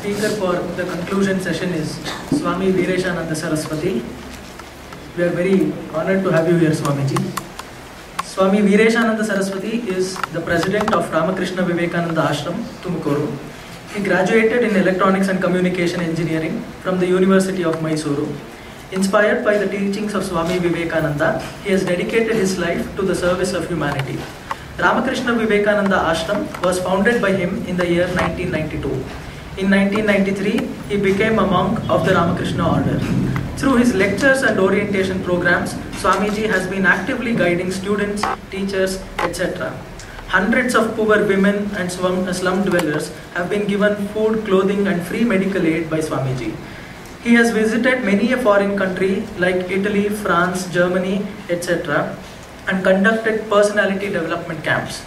speaker for the conclusion session is Swami Veereshananda Saraswati. We are very honored to have you here, Swamiji. Swami Veereshananda Saraswati is the president of Ramakrishna Vivekananda Ashram, Tumukuru. He graduated in Electronics and Communication Engineering from the University of Mysuru. Inspired by the teachings of Swami Vivekananda, he has dedicated his life to the service of humanity. Ramakrishna Vivekananda Ashram was founded by him in the year 1992. In 1993, he became a monk of the Ramakrishna order. Through his lectures and orientation programs, Swamiji has been actively guiding students, teachers, etc. Hundreds of poor women and slum dwellers have been given food, clothing and free medical aid by Swamiji. He has visited many a foreign country like Italy, France, Germany, etc. and conducted personality development camps.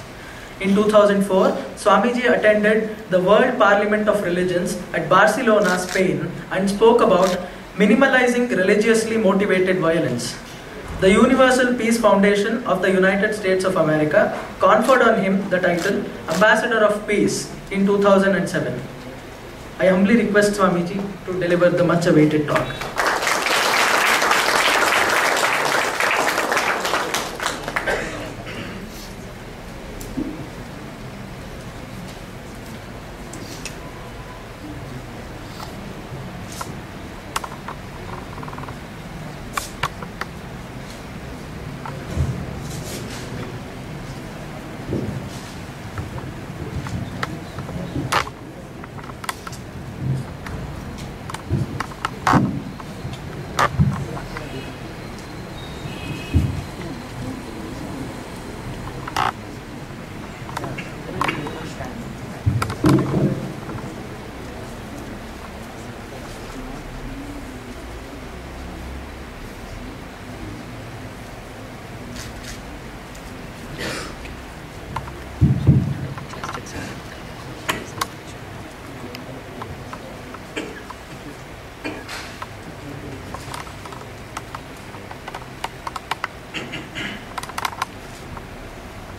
In 2004, Swamiji attended the World Parliament of Religions at Barcelona, Spain and spoke about minimalizing religiously motivated violence. The Universal Peace Foundation of the United States of America conferred on him the title Ambassador of Peace in 2007. I humbly request Swamiji to deliver the much awaited talk.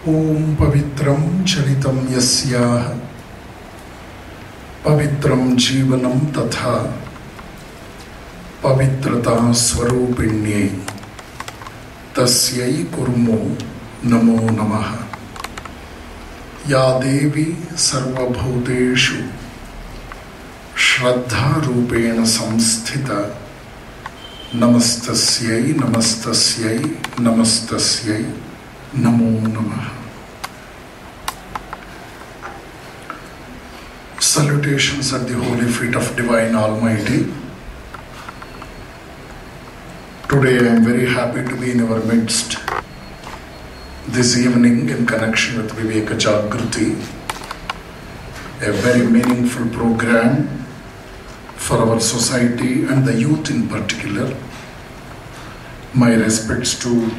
Om Pavitram Charitam Yasya Pavitram Jivanam Tatha Pavitrata Swarupinye Tasyai Kurmo Namo Namaha Ya Devi Sarva Bhuteshu Shraddha Rupena Samsthita Namastasyai Namastasyai Namastasyai Namo Namaha. Salutations at the holy feet of Divine Almighty. Today I am very happy to be in our midst this evening in connection with Viveka Jagriti, a very meaningful program for our society and the youth in particular. My respects to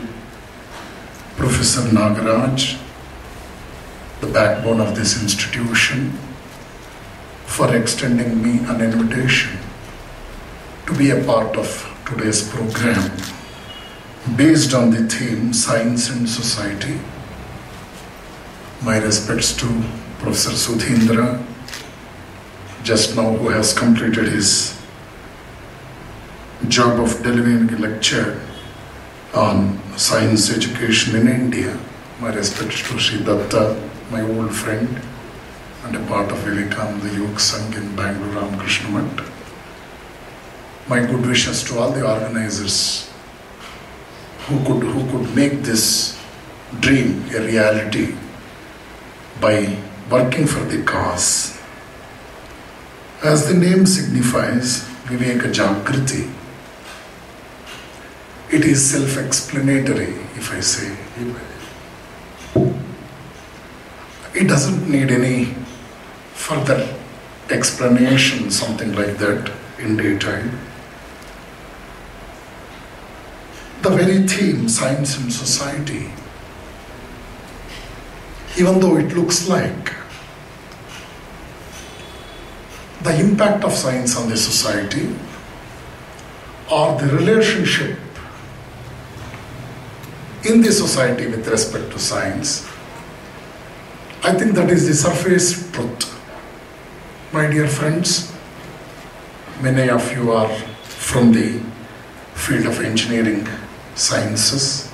Professor Nagaraj, the backbone of this institution, for extending me an invitation to be a part of today's program based on the theme Science and Society. My respects to Professor Sudhindra, just now who has completed his job of delivering a lecture on science education in India. My respects to Sri Datta, my old friend and a part of Vivekananda Yoga Sangh in Bangalore, Ramakrishna Math. My good wishes to all the organizers who could make this dream a reality by working for the cause. As the name signifies, Viveka Jagriti, it is self-explanatory, if I say. It doesn't need any further explanation, something like that, in daytime. The very theme, Science and Society, even though it looks like the impact of science on the society or the relationship in the society with respect to science, I think that is the surface truth. My dear friends, Many of you are from the field of engineering sciences.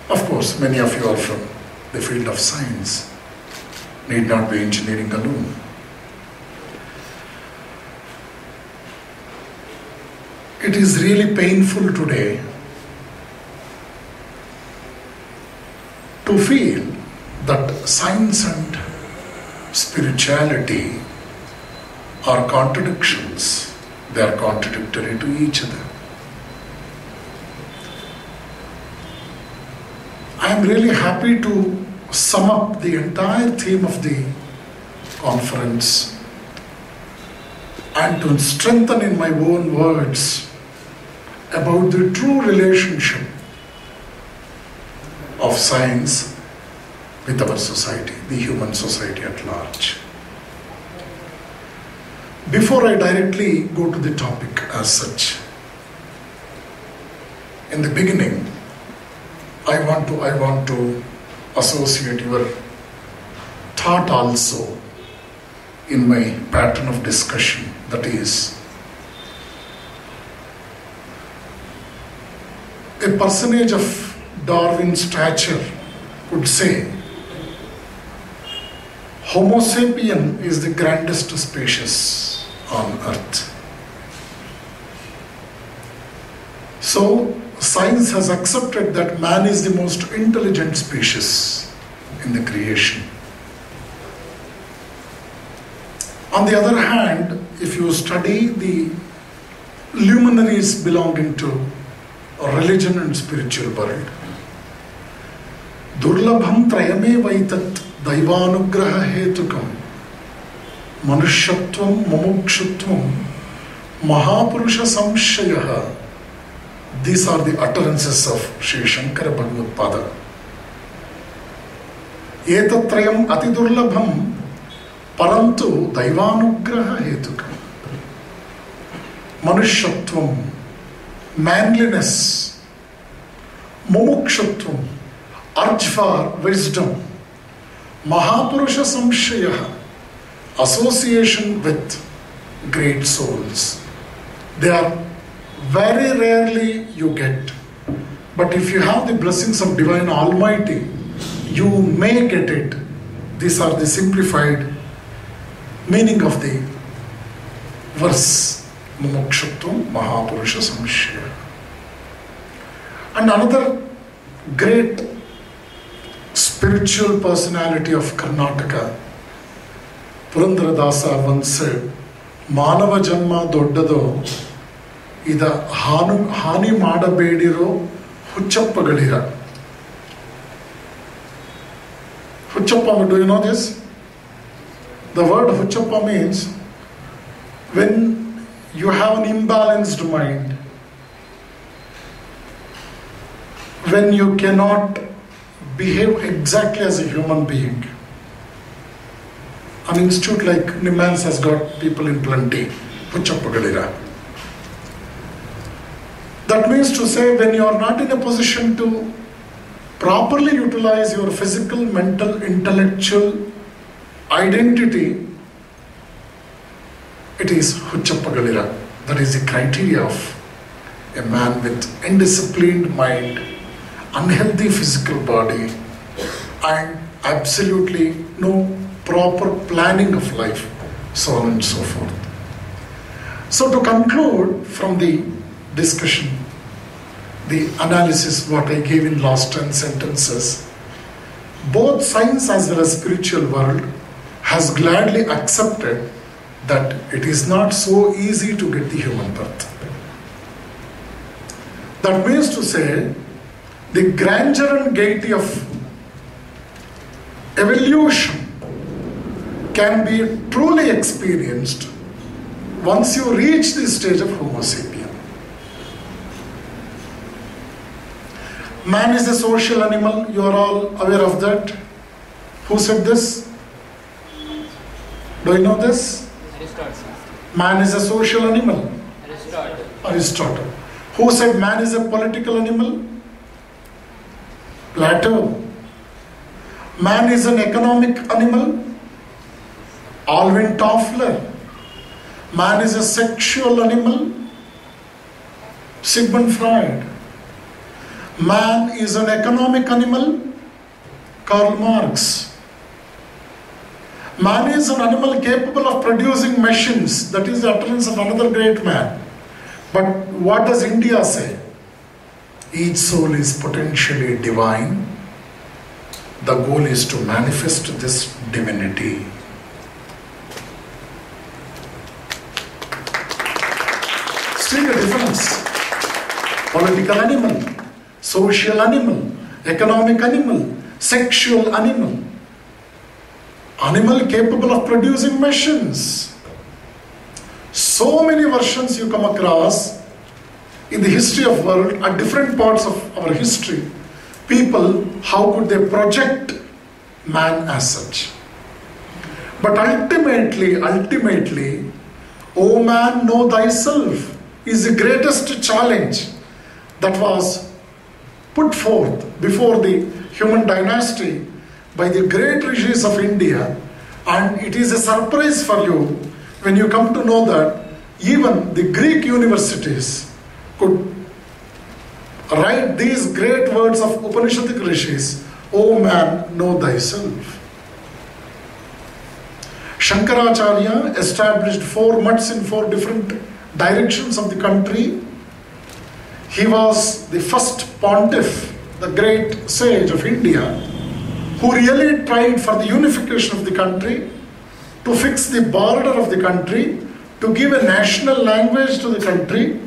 Of course, many of you are from the field of science. Need not be engineering alone. It is really painful today to feel that science and spirituality are contradictions. They are contradictory to each other. I am really happy to sum up the entire theme of the conference and to strengthen in my own words about the true relationship of science with our society, the human society at large. Before I directly go to the topic as such, in the beginning, I want to associate your thought also in my pattern of discussion. That is, a personage of Darwin's stature would say, Homo sapien is the grandest species on earth. So, science has accepted that man is the most intelligent species in the creation. On the other hand, if you study the luminaries belonging to religion and spiritual world, Durlabham trayame vaitat daivanugraha hetukam manushyattvam mumukshutvam mahapurusha samshayaha. These are the utterances of Sri Shankara Bhagavad-pada. Etatrayam atidurlabham parantu daivanugraha hetukam. Manushyattvam, manliness, mumukshutvam, urge for wisdom, mahapurusha samshayaha, association with great souls. They are very rarely you get. But if you have the blessings of Divine Almighty, you may get it. These are the simplified meaning of the verse. Mumukshutvam Mahapurusha Samshaya. And another great spiritual personality of Karnataka, Purandaradasa once said, Manava Janma Doddado Ida Hani Madabediro Huchappagalira. Huchappa, do you know this? The word Huchappa means when you have an imbalanced mind, when you cannot behave exactly as a human being. An institute like Nimmans has got people in plenty. Huchappagalira. That means to say, when you are not in a position to properly utilize your physical, mental, intellectual identity, it is Huchappagalira. That is the criteria of a man with indisciplined mind, unhealthy physical body, and absolutely no proper planning of life, so on and so forth. So to conclude from the discussion, the analysis what I gave in last 10 sentences, both science as well as spiritual world has gladly accepted that it is not so easy to get the human birth. That means to say, the grandeur and gaiety of evolution can be truly experienced once you reach the stage of Homo sapien. Man is a social animal, you are all aware of that. Who said this? Do you know this? Aristotle. Man is a social animal. Aristotle. Who said man is a political animal? Plato. Man is an economic animal. Alvin Toffler. Man is a sexual animal, Sigmund Freud. Man is an economic animal, Karl Marx. Man is an animal capable of producing machines, that is the utterance of another great man. But what does India say? Each soul is potentially divine. The goal is to manifest this divinity. See the difference. Political animal, social animal, economic animal, sexual animal. Animal capable of producing machines. So many versions you come across in the history of world at different parts of our history. People, how could they project man as such? But ultimately, O man, know thyself is the greatest challenge that was put forth before the human dynasty by the great rishis of India. And it is a surprise for you when you come to know that even the Greek universities could write these great words of Upanishadic rishis, O man, know thyself. Shankaracharya established 4 mutts in 4 different directions of the country. He was the first pontiff, the great sage of India, who really tried for the unification of the country, to fix the border of the country, to give a national language to the country,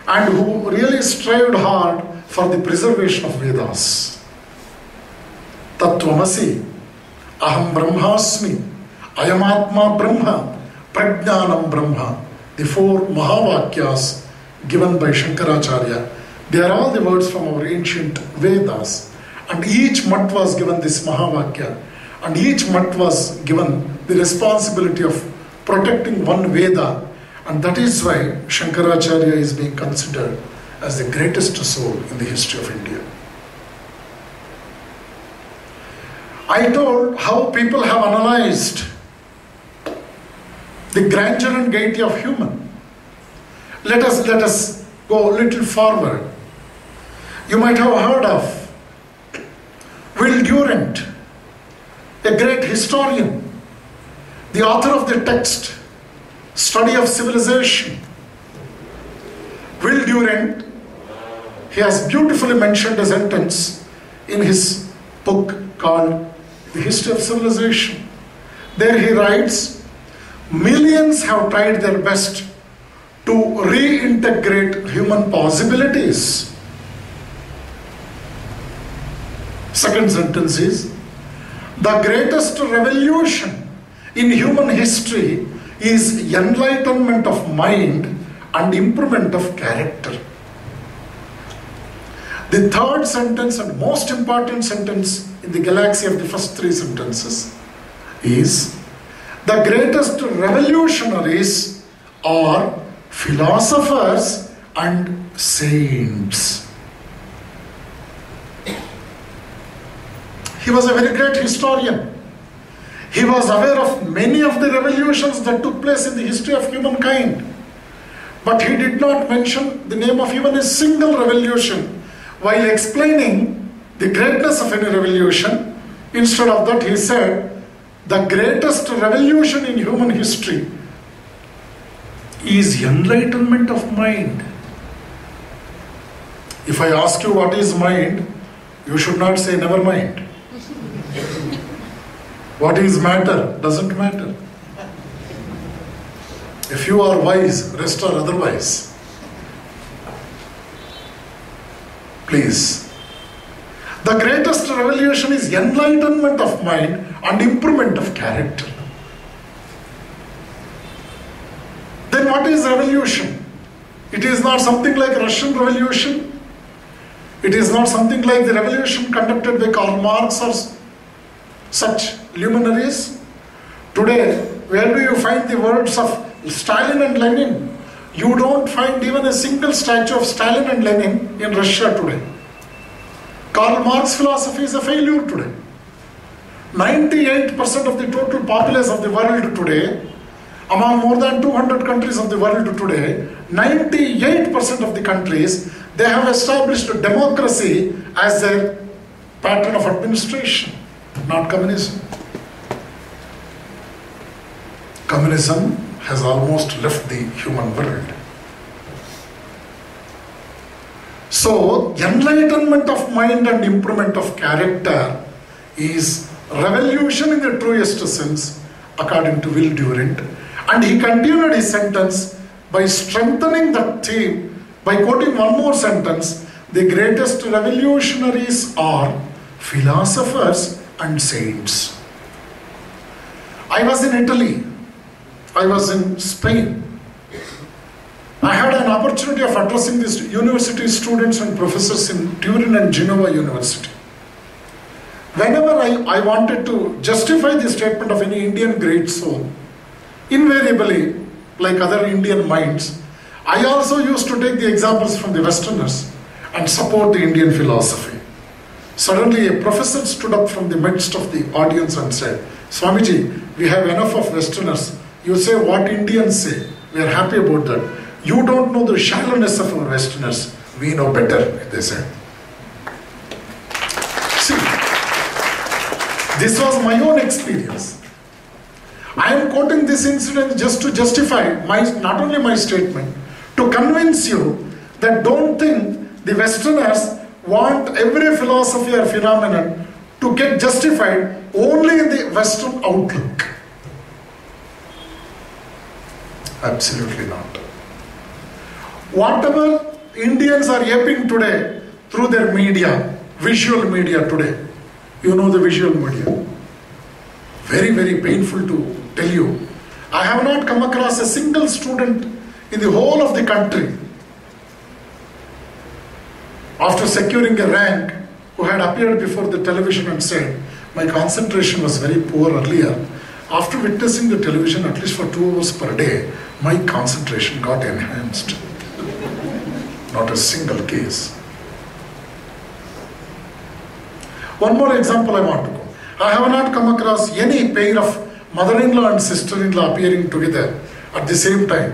and who really strived hard for the preservation of Vedas. Tattvamasi, Aham Brahmasmi, Ayamatma Brahma, Prajnanam Brahma. The 4 Mahavakyas given by Shankaracharya. They are all the words from our ancient Vedas. And each mutt was given this Mahavakya. And each mutt was given the responsibility of protecting one Veda. And that is why Shankaracharya is being considered as the greatest soul in the history of India. I told how people have analyzed the grandeur and gaiety of human. Let us go a little forward. You might have heard of Will Durant, a great historian, the author of the text, Study of Civilization. Will Durant, he has beautifully mentioned a sentence in his book called The History of Civilization. There he writes, millions have tried their best to reintegrate human possibilities. Second sentence is, the greatest revolution in human history is enlightenment of mind and improvement of character. The third sentence and most important sentence in the galaxy of the first 3 sentences is, the greatest revolutionaries are philosophers and saints. He was a very great historian. He was aware of many of the revolutions that took place in the history of humankind. But he did not mention the name of even a single revolution while explaining the greatness of any revolution. Instead of that, he said, the greatest revolution in human history is enlightenment of mind. If I ask you what is mind, you should not say never mind. What is matter doesn't matter. If you are wise, rest are otherwise. Please. The greatest revolution is enlightenment of mind and improvement of character. Then what is revolution? It is not something like Russian Revolution. It is not something like the revolution conducted by Karl Marx or such luminaries. Today, where do you find the words of Stalin and Lenin? You don't find even a single statue of Stalin and Lenin in Russia today. Karl Marx philosophy is a failure today. 98% of the total populace of the world today Among more than 200 countries of the world today, 98% of the countries, they have established democracy as their pattern of administration, not communism. Communism has almost left the human world. So, enlightenment of mind and improvement of character is revolution in the truest sense, according to Will Durant. And he continued his sentence by strengthening that theme by quoting one more sentence: the greatest revolutionaries are philosophers and saints. I was in Italy. I was in Spain. I had an opportunity of addressing these university students and professors in Turin and Genova University. Whenever I wanted to justify the statement of any Indian great soul, invariably, like other Indian minds, I also used to take the examples from the Westerners and support the Indian philosophy. Suddenly, a professor stood up from the midst of the audience and said, "Swamiji, we have enough of Westerners. You say what Indians say. We are happy about that. You don't know the shallowness of our Westerners. We know better," they said. See, this was my own experience. I am quoting this incident just to justify not only my statement, to convince you that don't think the Westerners want every philosophy or phenomenon to get justified only in the Western outlook. Absolutely not. Whatever Indians are aping today through their media, visual media today, you know the visual media, very, very painful to tell you. I have not come across a single student in the whole of the country, after securing a rank, who had appeared before the television and said, "My concentration was very poor earlier. After witnessing the television at least for 2 hours per day, my concentration got enhanced." Not a single case. One more example I want to go. I have not come across any pair of mother-in-law and sister-in-law appearing together at the same time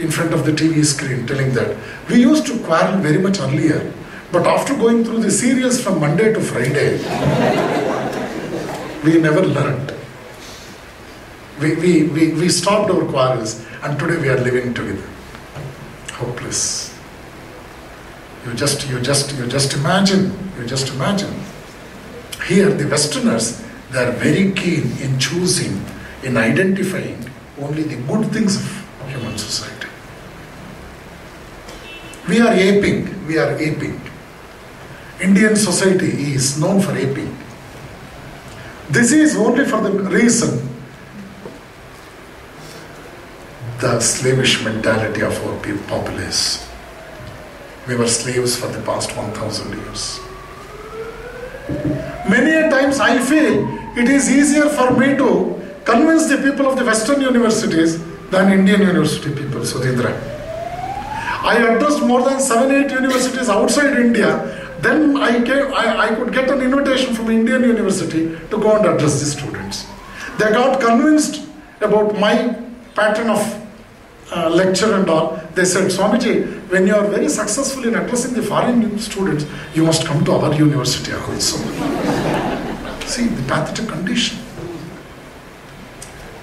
in front of the TV screen telling that we used to quarrel very much earlier, but after going through the serials from Monday to Friday, we never learned. We stopped our quarrels and today we are living together. Hopeless. You just imagine. Here the Westerners, they are very keen in choosing, in identifying only the good things of human society. We are aping. Indian society is known for aping. This is only for the reason the slavish mentality of our populace. We were slaves for the past 1,000 years. Many a times I feel it is easier for me to convince the people of the Western universities than Indian university people, Sudhindra. I addressed more than 7-8 universities outside India. Then I could get an invitation from Indian university to go and address the students. They got convinced about my pattern of lecture and all. They said, "Swamiji, when you are very successful in addressing the foreign students, you must come to our university also." See, the pathetic condition.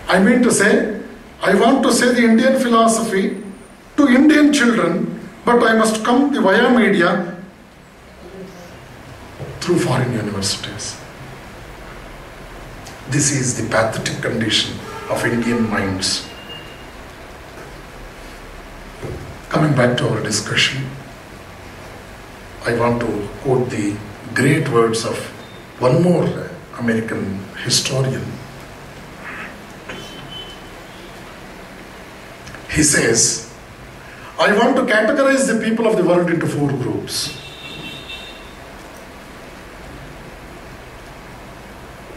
I mean to say, I want to say the Indian philosophy to Indian children, but I must come via media through foreign universities. This is the pathetic condition of Indian minds. Coming back to our discussion, I want to quote the great words of one more American historian. He says, "I want to categorize the people of the world into 4 groups.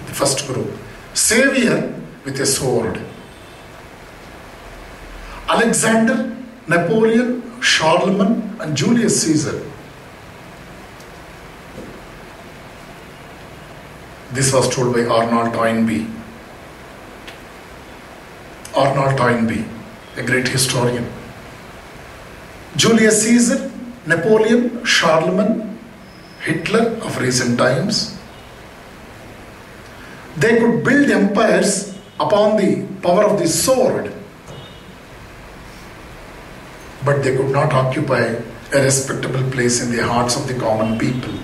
The first group, savior with a sword. Alexander, Napoleon, Charlemagne, and Julius Caesar. This was told by Arnold Toynbee. Arnold Toynbee, a great historian. Julius Caesar, Napoleon, Charlemagne, Hitler of recent times. They could build empires upon the power of the sword, but they could not occupy a respectable place in the hearts of the common people.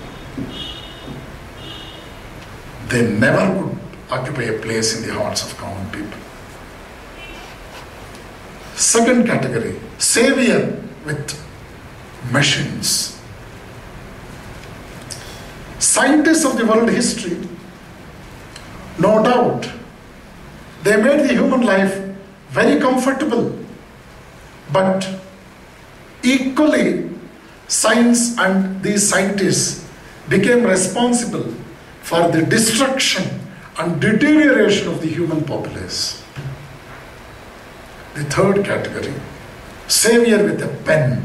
They never could occupy a place in the hearts of common people. Second category, savior with machines. Scientists of the world history, no doubt, they made the human life very comfortable, but equally, science and these scientists became responsible for the destruction and deterioration of the human populace. The third category, savior with a pen.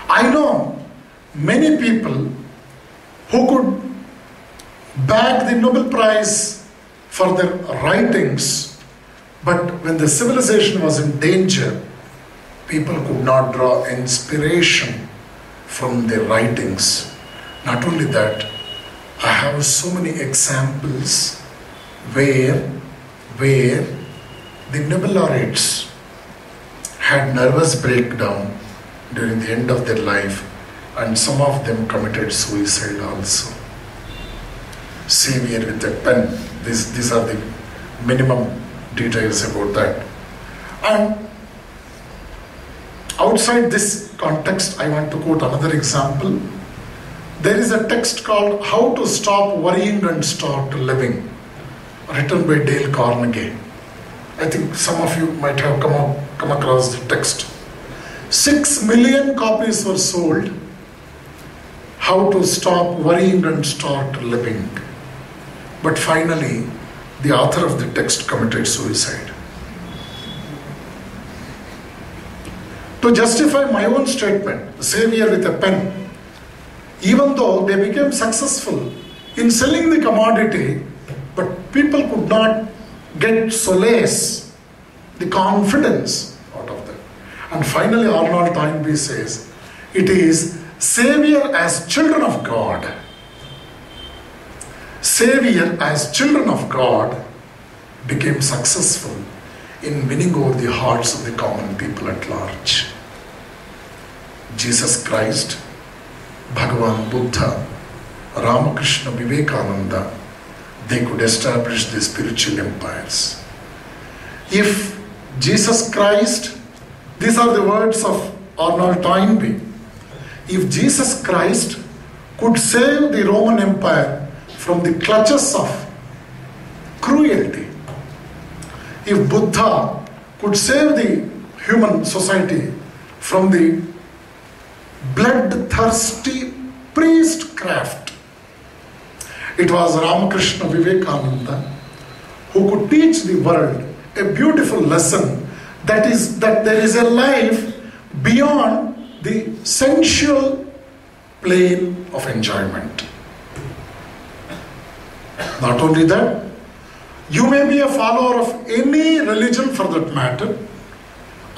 I know many people who could bag the Nobel Prize for their writings, but when the civilization was in danger, people could not draw inspiration from their writings. Not only that, I have so many examples where the Nobel laureates had nervous breakdown during the end of their life, and some of them committed suicide also. Savior with a pen. These are the minimum details about that. And outside this context, I want to quote another example. There is a text called How to Stop Worrying and Start Living, written by Dale Carnegie. I think some of you might have come across the text. 6 million copies were sold. How to Stop Worrying and Start Living. But finally, the author of the text committed suicide. To justify my own statement, savior with a pen, even though they became successful in selling the commodity, but people could not get solace, the confidence out of that. And finally, Arnold Toynbee says, it is savior as children of God. Savior as children of God became successful in winning over the hearts of the common people at large. Jesus Christ, Bhagavan Buddha, Ramakrishna, Vivekananda, they could establish the spiritual empires. If Jesus Christ, these are the words of Arnold Toynbee, if Jesus Christ could save the Roman Empire from the clutches of cruelty, if Buddha could save the human society from the bloodthirsty priestcraft, it was Ramakrishna Vivekananda who could teach the world a beautiful lesson, that there is a life beyond the sensual plane of enjoyment. Not only that, you may be a follower of any religion for that matter.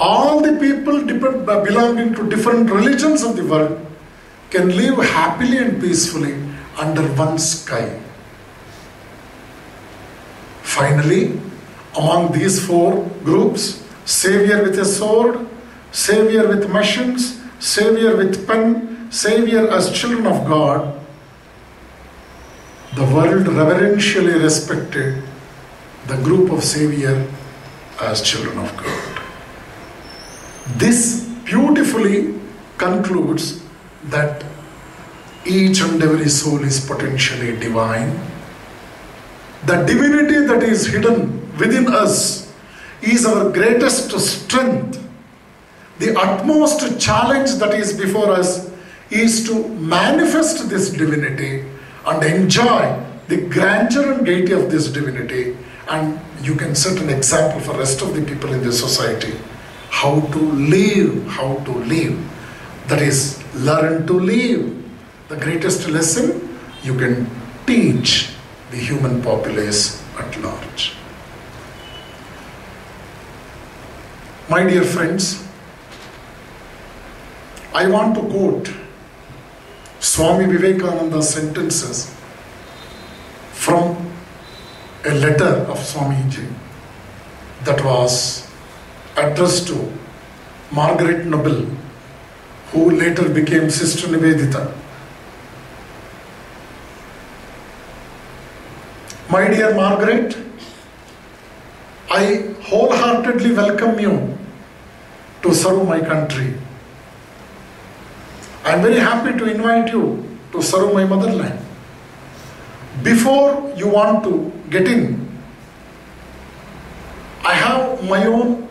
All the people belonging to different religions of the world can live happily and peacefully under one sky. Finally, among these four groups, savior with a sword, savior with machines, savior with pen, savior as children of God, the world reverentially respected the group of savior as children of God. This beautifully concludes that each and every soul is potentially divine. The divinity that is hidden within us is our greatest strength. The utmost challenge that is before us is to manifest this divinity and enjoy the grandeur and gaiety of this divinity. And you can set an example for the rest of the people in this society. How to live. That is, learn to live. The greatest lesson you can teach the human populace at large. My dear friends, I want to quote Swami Vivekananda's sentences from a letter of Swamiji that was addressed to Margaret Noble, who later became Sister Nivedita. My dear Margaret, I wholeheartedly welcome you to serve my country. I am very happy to invite you to serve my motherland. Before you want to get in, I have my own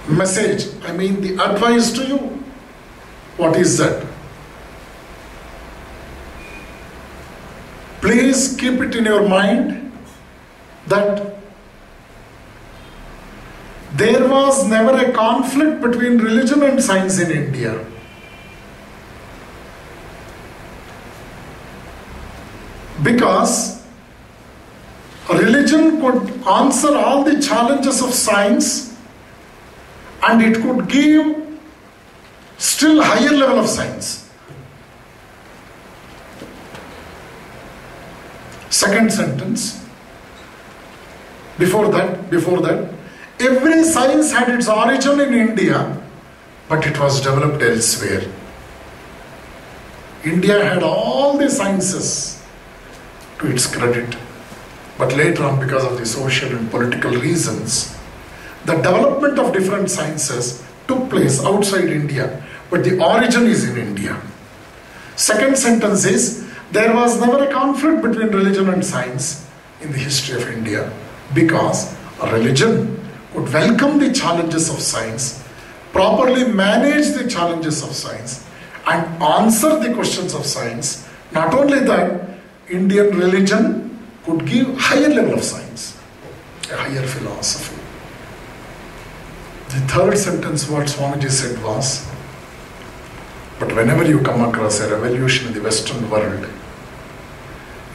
message, the advice to you. What is that? Please keep it in your mind that there was never a conflict between religion and science in India. Because religion could answer all the challenges of science and it could give still higher level of science. Second sentence, before that, every science had its origin in India, but it was developed elsewhere. India had all the sciences to its credit, but later on, because of the social and political reasons, the development of different sciences took place outside India, but the origin is in India. Second sentence is, there was never a conflict between religion and science in the history of India, because a religion could welcome the challenges of science, properly manage the challenges of science, and answer the questions of science. Not only that, Indian religion could give higher level of science, a higher philosophy. The third sentence what Swamiji said was, but whenever you come across a revolution in the Western world,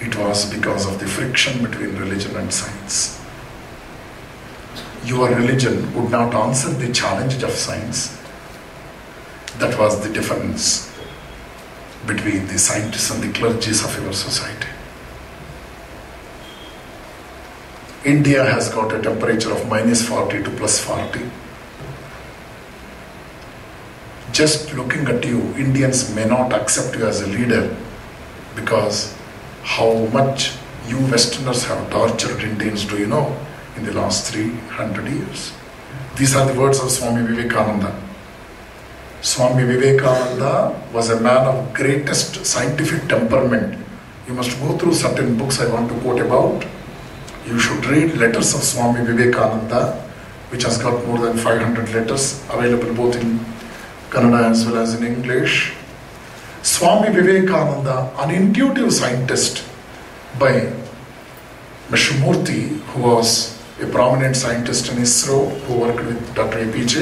it was because of the friction between religion and science. Your religion would not answer the challenge of science. That was the difference between the scientists and the clergies of your society. India has got a temperature of -40 to +40. Just looking at you, Indians may not accept you as a leader because how much you Westerners have tortured Indians, do you know, in the last 300 years? These are the words of Swami Vivekananda. Swami Vivekananda was a man of greatest scientific temperament. You must go through certain books I want to quote about. You should read letters of Swami Vivekananda, which has got more than 500 letters available both in Kannada as well as in English. Swami Vivekananda, an intuitive scientist by Mr. Murthy, who was a prominent scientist in ISRO, who worked with Dr. APJ.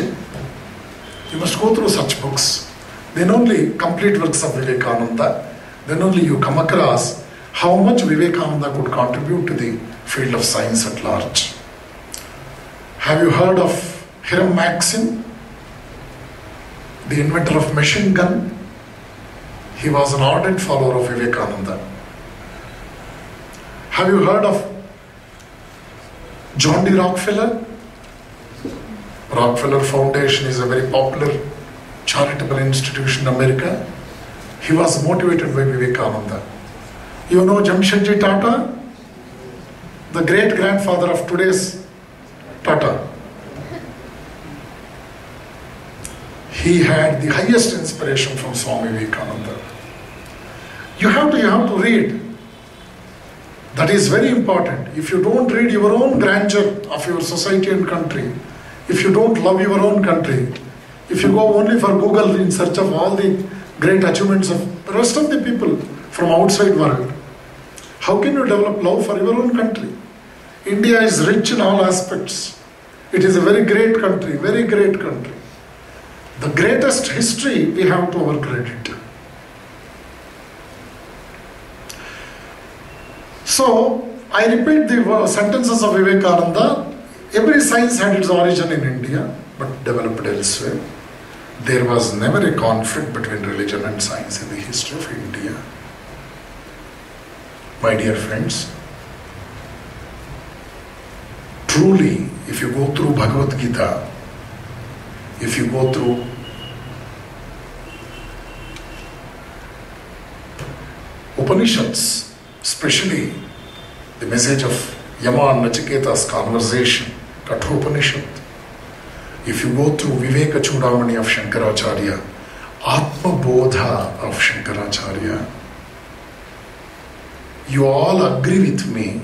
You must go through such books. Then only complete works of Vivekananda, then only you come across how much Vivekananda could contribute to the field of science at large. Have you heard of Hiram Maxim, the inventor of machine gun? He was an ardent follower of Vivekananda. Have you heard of John D. Rockefeller? Rockefeller Foundation is a very popular charitable institution in America. He was motivated by Vivekananda. You know Jamshedji Tata, the great-grandfather of today's Tata. He had the highest inspiration from Swami Vivekananda. You have to read. That is very important. If you don't read your own grandeur of your society and country, if you don't love your own country, if you go only for Google in search of all the great achievements of the rest of the people from outside world, how can you develop love for your own country? India is rich in all aspects. It is a very great country, very great country. The greatest history we have to our credit. So, I repeat the sentences of Vivekananda Every science had its origin in India, but developed elsewhere. There was never a conflict between religion and science in the history of India. My dear friends, truly, if you go through Bhagavad Gita, if you go through Upanishads, especially the message of Yama and Nachiketa's conversation, Kathopanishad, if you go through Viveka Chudamani of Shankaracharya, Atma Bodha of Shankaracharya, you all agree with me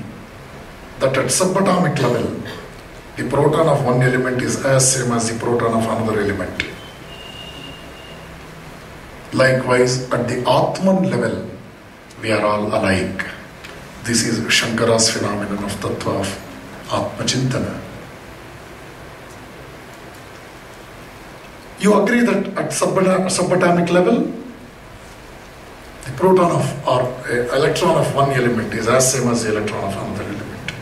that at subatomic level, the proton of one element is as same as the proton of another element. Likewise, at the Atman level, we are all alike. This is Shankara's phenomenon of Tattva of Atma Chintana. You agree that at subatomic level, the proton of or electron of one element is as same as the electron of another element.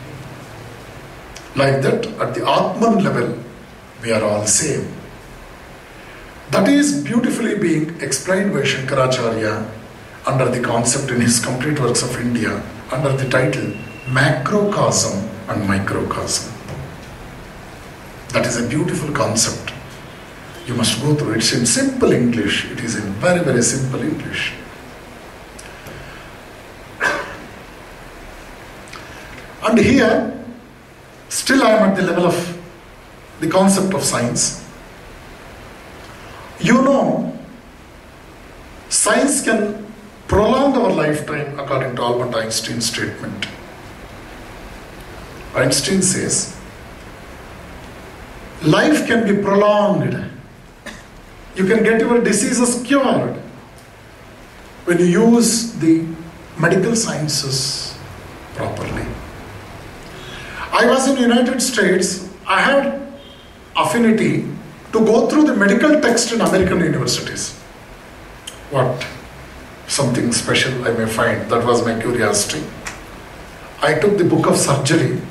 Like that, at the Atman level, we are all same. That is beautifully being explained by Shankaracharya under the concept in his complete works of India, under the title Macrocosm and Microcosm. That is a beautiful concept. You must go through it. It's in simple English. It is in very, very simple English. And here, still I am at the level of the concept of science. You know, science can prolong our lifetime according to Albert Einstein's statement. Einstein says, life can be prolonged. You can get your diseases cured when you use the medical sciences properly. I was in the United States. I had affinity to go through the medical text in American universities. What? Something special I may find. That was my curiosity. I took the book of surgery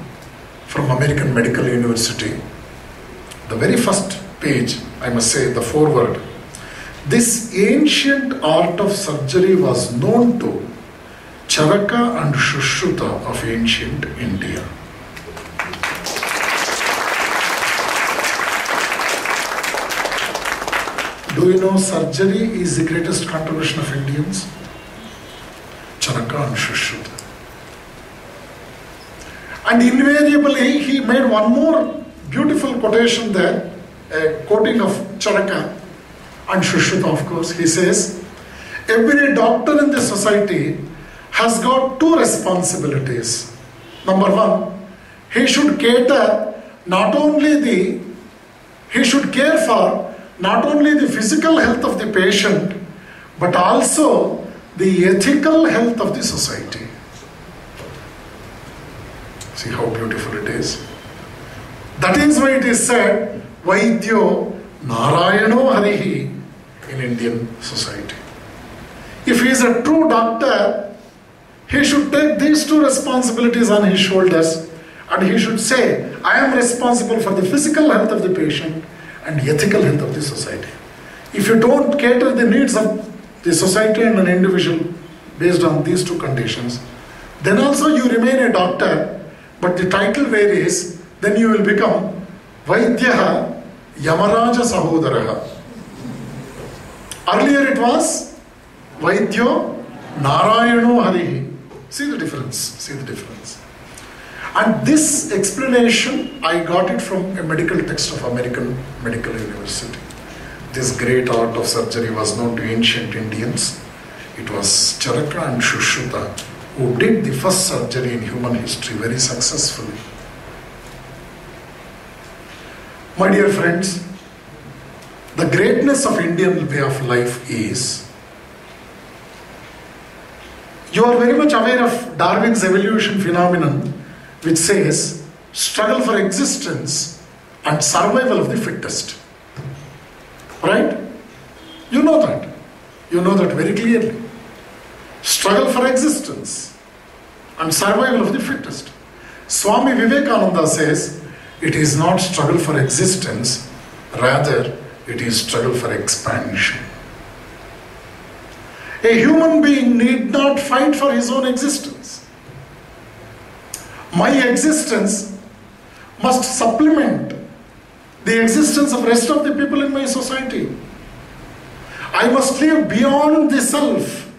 from American Medical University. The very first page, I must say, the foreword. This ancient art of surgery was known to Charaka and Shushruta of ancient India. Do you know surgery is the greatest contribution of Indians? Charaka and Shushruta. And invariably he made one more beautiful quotation there, a quoting of Charaka and Shushruta, of course. He says, every doctor in the society has got two responsibilities. Number one, he should care for not only the physical health of the patient, but also the ethical health of the society. See how beautiful it is. That is why it is said, Vaidyo Narayano Harihi in Indian society. If he is a true doctor, he should take these two responsibilities on his shoulders and he should say, I am responsible for the physical health of the patient and the ethical health of the society. If you don't cater the needs of the society and an individual based on these two conditions, then also you remain a doctor, but the title varies, then you will become Vaidyaha Yamaraja Sahodaraha. Earlier it was Vaidyo Narayano Harihi. See the difference, see the difference. And this explanation, I got it from a medical text of American Medical University. This great art of surgery was known to ancient Indians. It was Charaka and Shushruta who did the first surgery in human history very successfully. My dear friends, the greatness of Indian way of life is, you are very much aware of Darwin's evolution phenomenon, which says struggle for existence and survival of the fittest. Right? You know that. You know that very clearly. Struggle for existence and survival of the fittest. Swami Vivekananda says, It is not struggle for existence, rather it is struggle for expansion. A human being need not fight for his own existence. My existence must supplement the existence of rest of the people in my society. I must live beyond the self.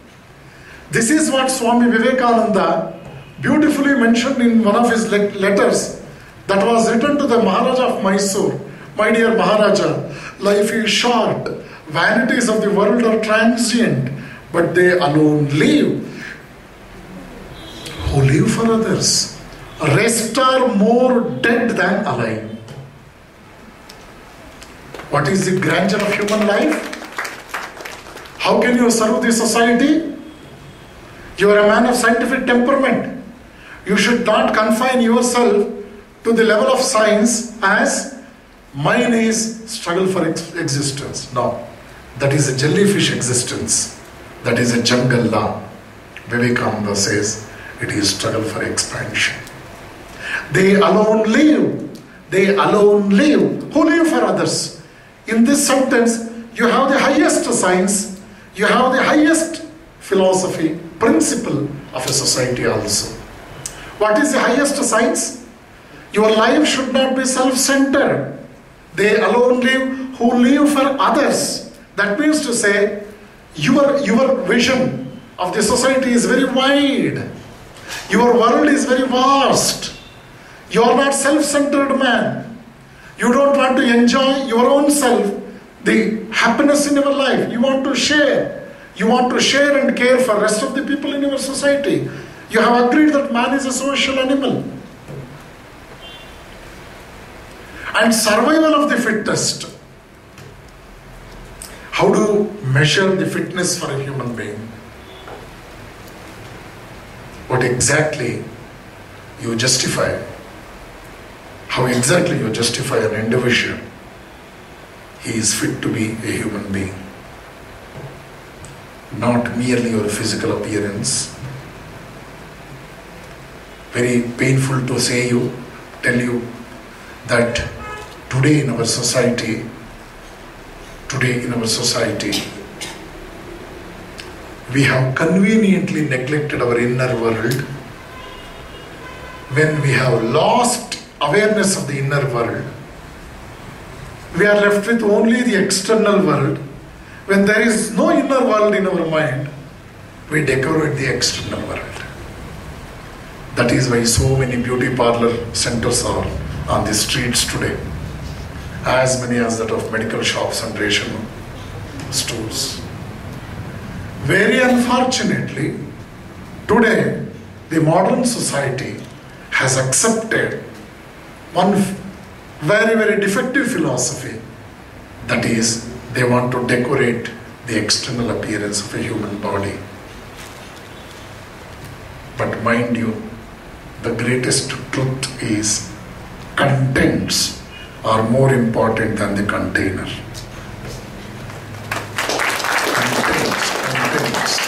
This is what Swami Vivekananda beautifully mentioned in one of his letters that was written to the Maharaja of Mysore. My dear Maharaja, life is short, vanities of the world are transient, but they alone live. Who live for others. Rest are more dead than alive. What is the grandeur of human life? How can you serve the society? You are a man of scientific temperament. You should not confine yourself to the level of science as mine is struggle for existence. No, that is a jellyfish existence. That is a jungle law. Vivekananda says it is struggle for expansion. They alone live. They alone live. Who live for others? In this sentence, you have the highest science, you have the highest philosophy, principle of a society also. What is the highest science? Your life should not be self-centered. They alone live who live for others. That means to say, your vision of the society is very wide. Your world is very vast. You are not self-centered man. You don't want to enjoy your own self, the happiness in your life. You want to share. You want to share and care for the rest of the people in your society. You have agreed that man is a social animal. And survival of the fittest. How do you measure the fitness for a human being? What exactly you justify? How exactly you justify an individual? He is fit to be a human being. Not merely your physical appearance. Very painful to tell you that today in our society, we have conveniently neglected our inner world. When we have lost awareness of the inner world, we are left with only the external world. When there is no inner world in our mind, we decorate the external world. That is why so many beauty parlor centers are on the streets today, as many as that of medical shops and ration stores. Very unfortunately, today the modern society has accepted one very, very defective philosophy. That is, they want to decorate the external appearance of a human body. But mind you, the greatest truth is contents are more important than the container. Contents.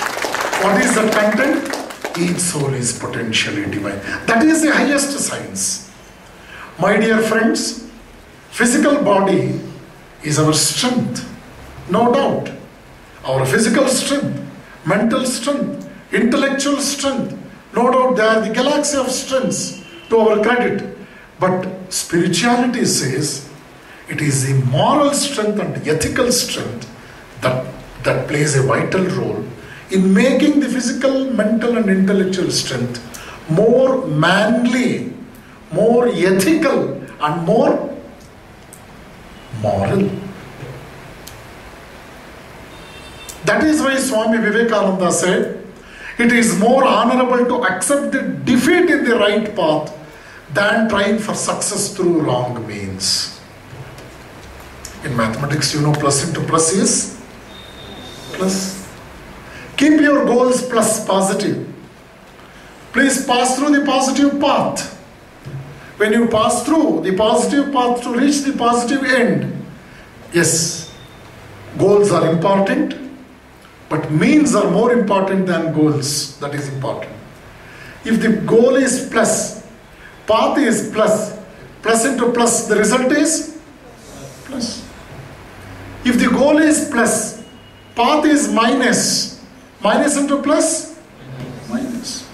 What is the content? Each soul is potentially divine. That is the highest science. My dear friends, physical body is our strength, no doubt. Our physical strength, mental strength, intellectual strength, no doubt they are the galaxy of strengths to our credit. But spirituality says it is the moral strength and ethical strength that plays a vital role in making the physical, mental and intellectual strength more manly, more ethical and more moral. That is why Swami Vivekananda said, it is more honorable to accept the defeat in the right path than trying for success through wrong means. In mathematics, you know, plus into plus is plus. Keep your goals plus positive. Please pass through the positive path. When you pass through the positive path to reach the positive end, yes, goals are important, but means are more important than goals. That is important. If the goal is plus, path is plus plus into plus, the result is plus. If the goal is plus, path is minus, minus into plus, minus.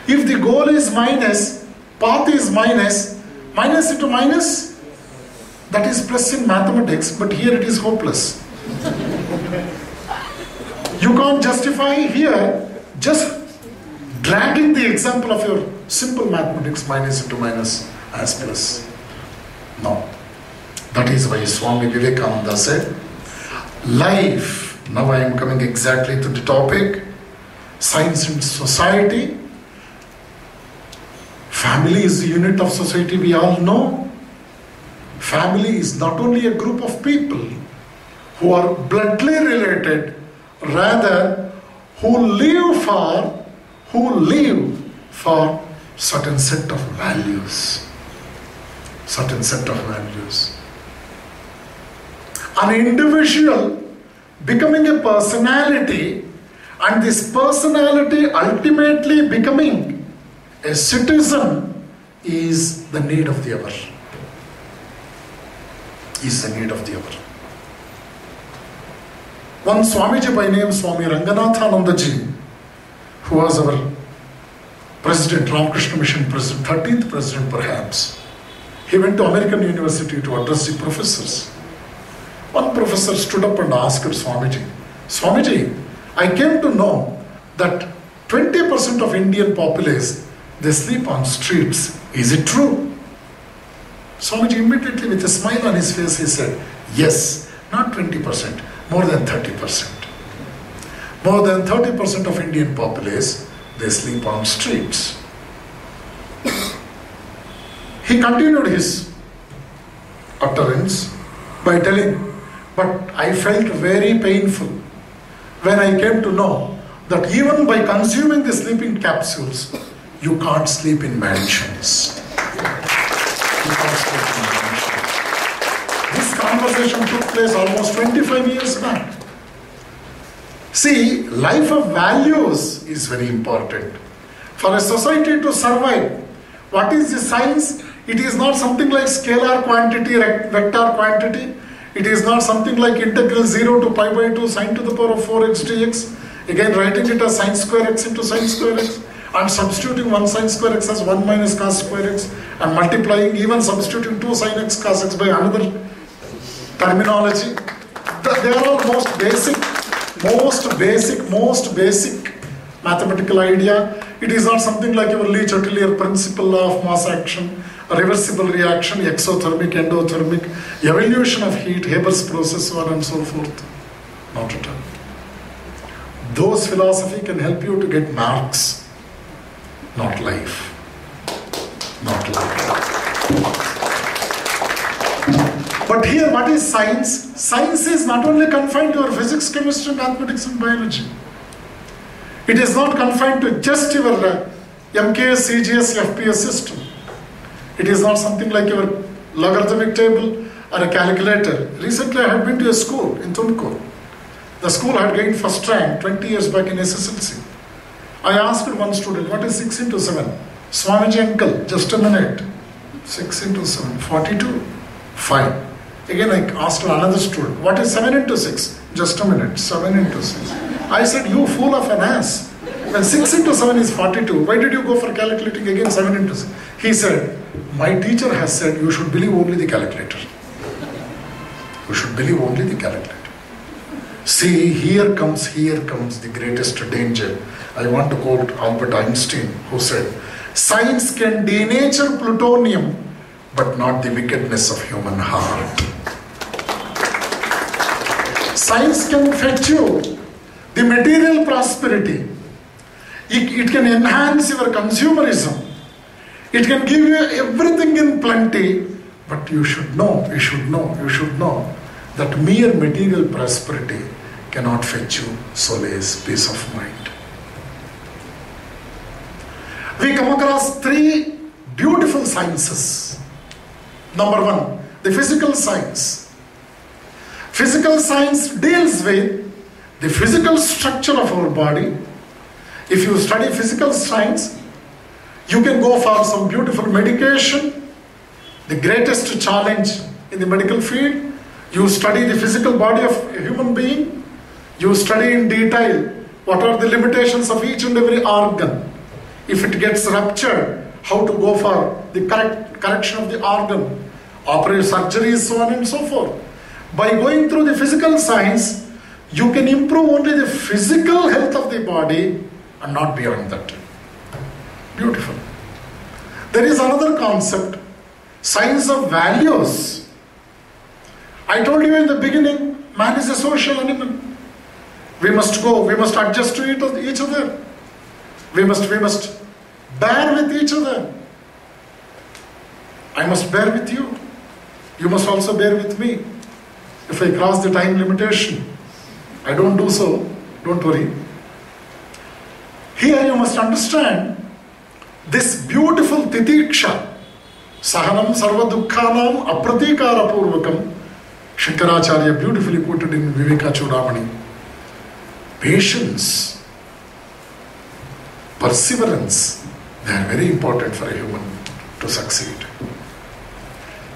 If the goal is minus, path is minus, minus into minus, that is plus in mathematics, but here it is hopeless. You can't justify here just dragging the example of your simple mathematics, minus into minus as plus. No. That is why Swami Vivekananda said, life, now I am coming exactly to the topic, science and society. Family is the unit of society, we all know. Family is not only a group of people who are bloodly related, rather who live for certain set of values. Certain set of values. An individual becoming a personality, and this personality ultimately becoming a citizen, is the need of the hour. Is the need of the hour. One Swamiji by name Swami Ranganathanandaji, who was our President, Ramakrishna Mission President, 13th President perhaps, he went to American University to address the professors. One professor stood up and asked Swamiji, Swamiji, I came to know that 20% of Indian populace, they sleep on streets. Is it true? Swamiji immediately with a smile on his face, he said, yes, not 20%, more than 30%. More than 30% of Indian populace, they sleep on streets. He continued his utterance by telling, but I felt very painful when I came to know that even by consuming the sleeping capsules, you can't sleep in mansions. You can't sleep in mansions. This conversation took place almost 25 years back. See, life of values is very important. For a society to survive, what is the science? It is not something like scalar quantity, vector quantity. It is not something like integral 0 to pi by 2 sine to the power of 4x dx. Again, writing it as sine square x into sine square x. And substituting 1 sine square x as 1 minus cos square x. And multiplying, even substituting 2 sine x cos x by another terminology. They are all most basic mathematical idea. It is not something like your Le Chatelier principle of mass action, a reversible reaction, exothermic, endothermic, evolution of heat, Haber's process, so on and so forth. Not at all. Those philosophy can help you to get marks, not life. Not life. But here, what is science? Science is not only confined to your physics, chemistry, mathematics and biology. It is not confined to just your MKS, CGS, FPS system. It is not something like your logarithmic table or a calculator. Recently I had been to a school in Tumkur. The school had gained first rank 20 years back in SSLC. I asked one student, what is 6 into 7? Swamiji uncle, just a minute. 6 into 7, 42. Fine. Again I asked another student, what is 7 into 6? Just a minute, 7 into 6. I said, you fool of an ass. When 6 into 7 is 42, why did you go for calculating again 7 into 6? He said, my teacher has said you should believe only the calculator. You should believe only the calculator. See, here comes the greatest danger. I want to quote Albert Einstein, who said, science can denature plutonium, but not the wickedness of human heart. Science can fetch you the material prosperity. It can enhance your consumerism. It can give you everything in plenty, but you should know that mere material prosperity cannot fetch you solace, peace of mind. We come across 3 beautiful sciences. Number 1, the physical science. Physical science deals with the physical structure of our body. If you study physical science, you can go for some beautiful medication, the greatest challenge in the medical field. You study the physical body of a human being. You study in detail what are the limitations of each and every organ. If it gets ruptured, how to go for the correction of the organ, operate surgeries, so on and so forth. By going through the physical science, you can improve only the physical health of the body and not beyond that. Beautiful. There is another concept, science of values. I told you in the beginning, man is a social animal. We must adjust to each other. We must bear with each other. I must bear with you. You must also bear with me. If I cross the time limitation, I don't do so, don't worry. Here you must understand this beautiful titiksha, sahanam sarva dukkhanam apratikara purvakam, Shankaracharya beautifully quoted in Viveka Chudamani. Patience, perseverance, they are very important for a human to succeed.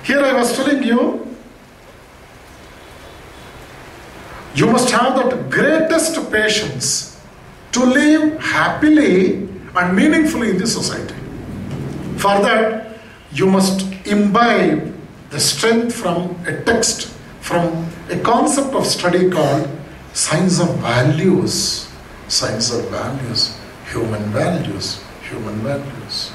Here I was telling you, you must have that greatest patience to live happily and meaningfully in this society. For that, you must imbibe the strength from a text, from a concept of study called science of values. Science of values, human values, human values.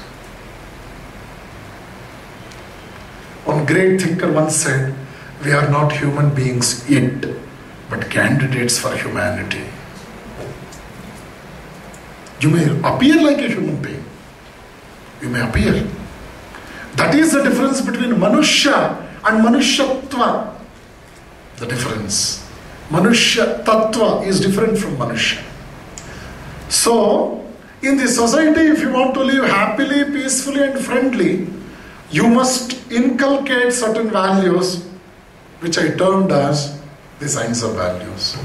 One great thinker once said, we are not human beings yet, but candidates for humanity. You may appear like a human being. You may appear. That is the difference between Manushya and Manushyatva. The difference. Manushya Tattva is different from Manushya. So, in the society, if you want to live happily, peacefully and friendly, you must inculcate certain values, which I termed as the science of values.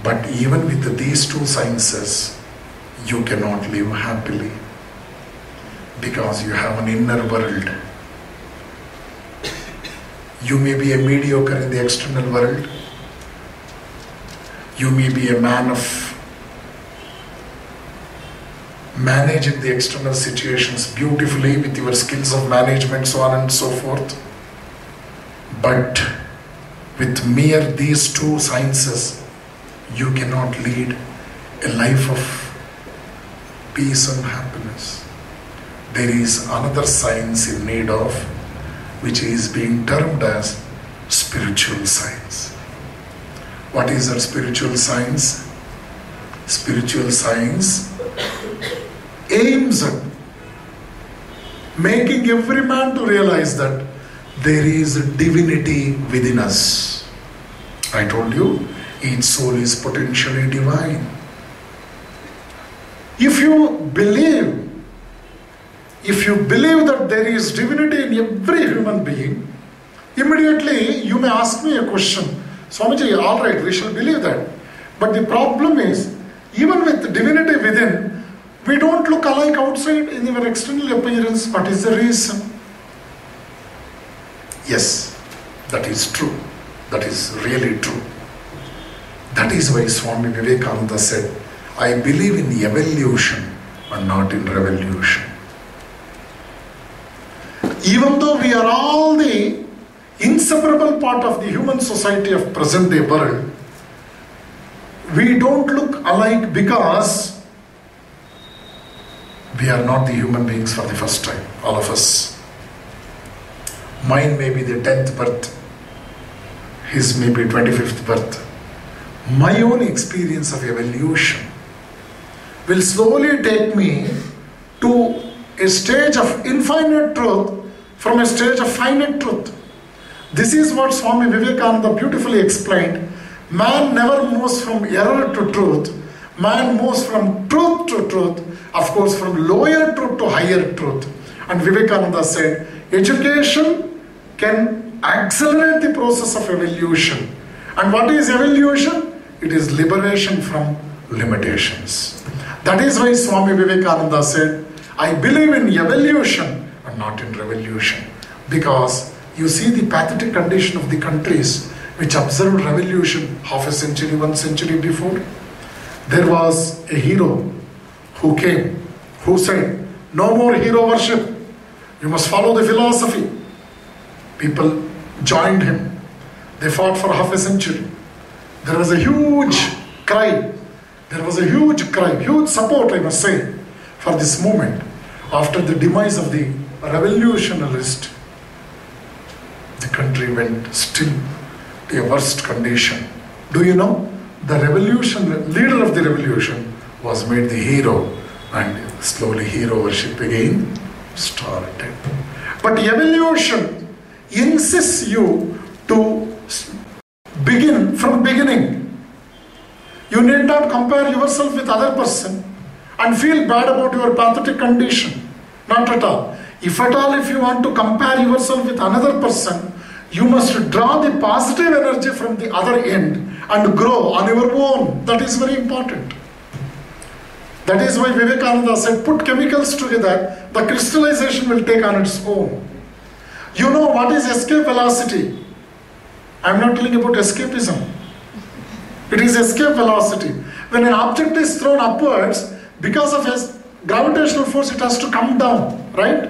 But even with these two sciences, you cannot live happily because you have an inner world. You may be a mediocre in the external world. You may be a man of managing the external situations beautifully with your skills of management, so on and so forth. But with mere these two sciences, you cannot lead a life of peace and happiness. There is another science in need of, which is being termed as spiritual science. What is that spiritual science? Spiritual science aims at making every man to realize that there is a divinity within us. I told you, each soul is potentially divine. If you believe that there is divinity in every human being, immediately you may ask me a question. Swamiji, all right, we shall believe that. But the problem is, even with divinity within, we don't look alike outside in our external appearance. What is the reason? Yes, that is true. That is really true. That is why Swami Vivekananda said, I believe in evolution and not in revolution. Even though we are all the inseparable part of the human society of present day world, we don't look alike because we are not the human beings for the first time, all of us. Mine may be the 10th birth, his may be 25th birth. My own experience of evolution will slowly take me to a stage of infinite truth from a stage of finite truth. This is what Swami Vivekananda beautifully explained. Man never moves from error to truth. Man moves from truth to truth, of course from lower truth to higher truth. And Vivekananda said, education can accelerate the process of evolution. And what is evolution? It is liberation from limitations. That is why Swami Vivekananda said, I believe in evolution and not in revolution. because you see the pathetic condition of the countries which observed revolution half a century, 1 century before. There was a hero who came, who said, no more hero worship, you must follow the philosophy. People joined him. They fought for half a century. There was a huge cry. There was a huge cry, huge support, I must say, for this movement. After the demise of the revolutionarist, the country went still to a worst condition. Do you know? The leader of the revolution was made the hero, and slowly hero worship again started. But evolution insists you to begin from beginning. You need not compare yourself with other person and feel bad about your pathetic condition. Not at all. If at all, if you want to compare yourself with another person, you must draw the positive energy from the other end and grow on your own. That is very important. That is why Vivekananda said, put chemicals together, the crystallization will take on its own. You know what is escape velocity? I am not telling about escapism. It is escape velocity. When an object is thrown upwards, because of its gravitational force, it has to come down, right?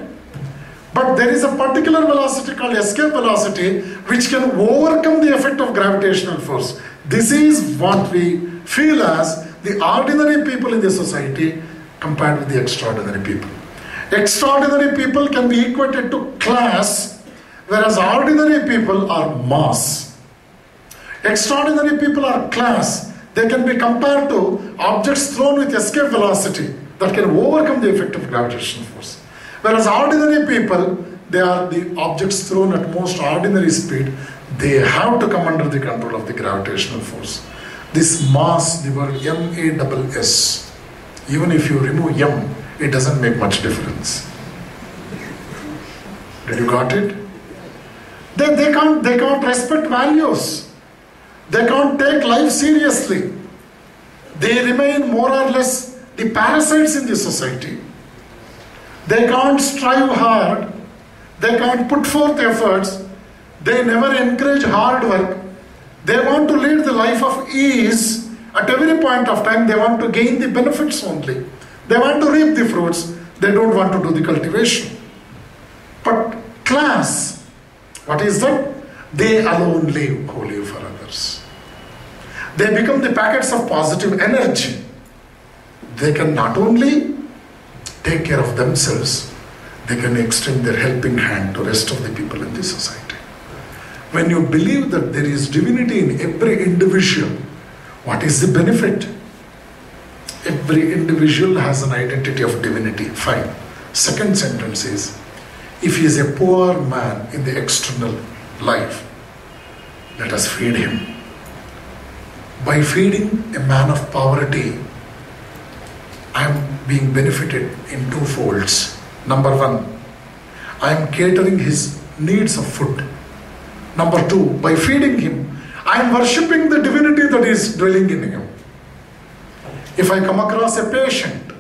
But there is a particular velocity called escape velocity, which can overcome the effect of gravitational force. This is what we feel as the ordinary people in the society compared with the extraordinary people. Extraordinary people can be equated to class, whereas ordinary people are mass. Extraordinary people are class. They can be compared to objects thrown with escape velocity that can overcome the effect of gravitational force. Whereas ordinary people, they are the objects thrown at most ordinary speed. They have to come under the control of the gravitational force. This mass, the word M-A-S-S, even if you remove M, it doesn't make much difference. Did you got it? They can't respect values. They can't take life seriously. They remain more or less the parasites in the society. They can't strive hard. They can't put forth efforts. They never encourage hard work. They want to lead the life of ease. At every point of time, they want to gain the benefits only. They want to reap the fruits. They don't want to do the cultivation. But class, what is that? They alone live who live for others. They become the packets of positive energy. They can not only take care of themselves, they can extend their helping hand to the rest of the people in the society. When you believe that there is divinity in every individual, what is the benefit? Every individual has an identity of divinity. Fine. Second sentence is, if he is a poor man in the external life, let us feed him. By feeding a man of poverty, I am being benefited in two folds. Number one, I am catering his needs of food. Number two, by feeding him, I am worshipping the divinity that is dwelling in him. If I come across a patient,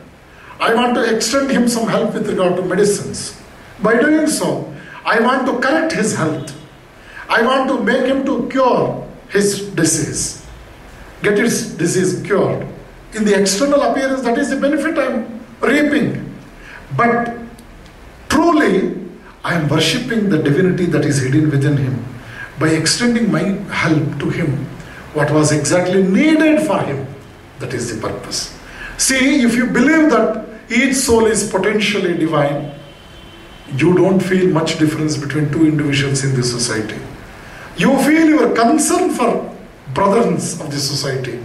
I want to extend him some help with regard to medicines. By doing so, I want to correct his health. I want to make him to cure his disease. Get his disease cured. In the external appearance, that is the benefit I am reaping. But truly, I am worshipping the divinity that is hidden within him by extending my help to him, what was exactly needed for him. That is the purpose. See, if you believe that each soul is potentially divine, you don't feel much difference between two individuals in the society. You feel your concern for brothers of the society.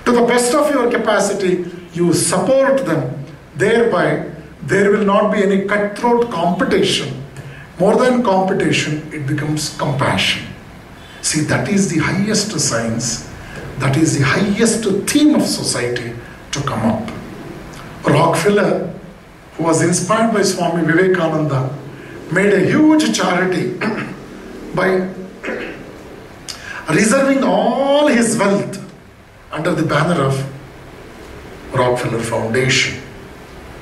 To the best of your capacity, you support them. Thereby, there will not be any cutthroat competition. More than competition, it becomes compassion. See, that is the highest science. That is the highest theme of society to come up. Rockefeller, who was inspired by Swami Vivekananda, made a huge charity by reserving all his wealth under the banner of Rockefeller Foundation.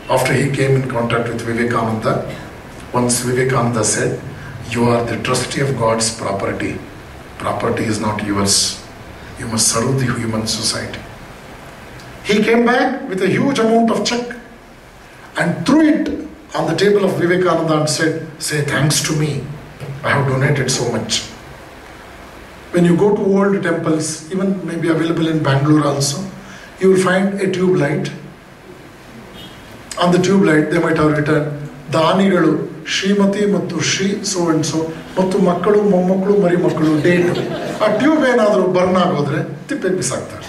After he came in contact with Vivekananda, once Vivekananda said, You are the trustee of God's property. Property is not yours. You must serve the human society. He came back with a huge amount of check and threw it on the table of Vivekananda and said, say thanks to me. I have donated so much. When you go to old temples, even maybe available in Bangalore also, you will find a tube light. On the tube light, they might have written, Danigalu, Srimati Mattu Shri so and so, Mattu Makkalu, Mommakkalu, Mari Makkalu, date. A tube enadru burn agodre, tippe bisaktar.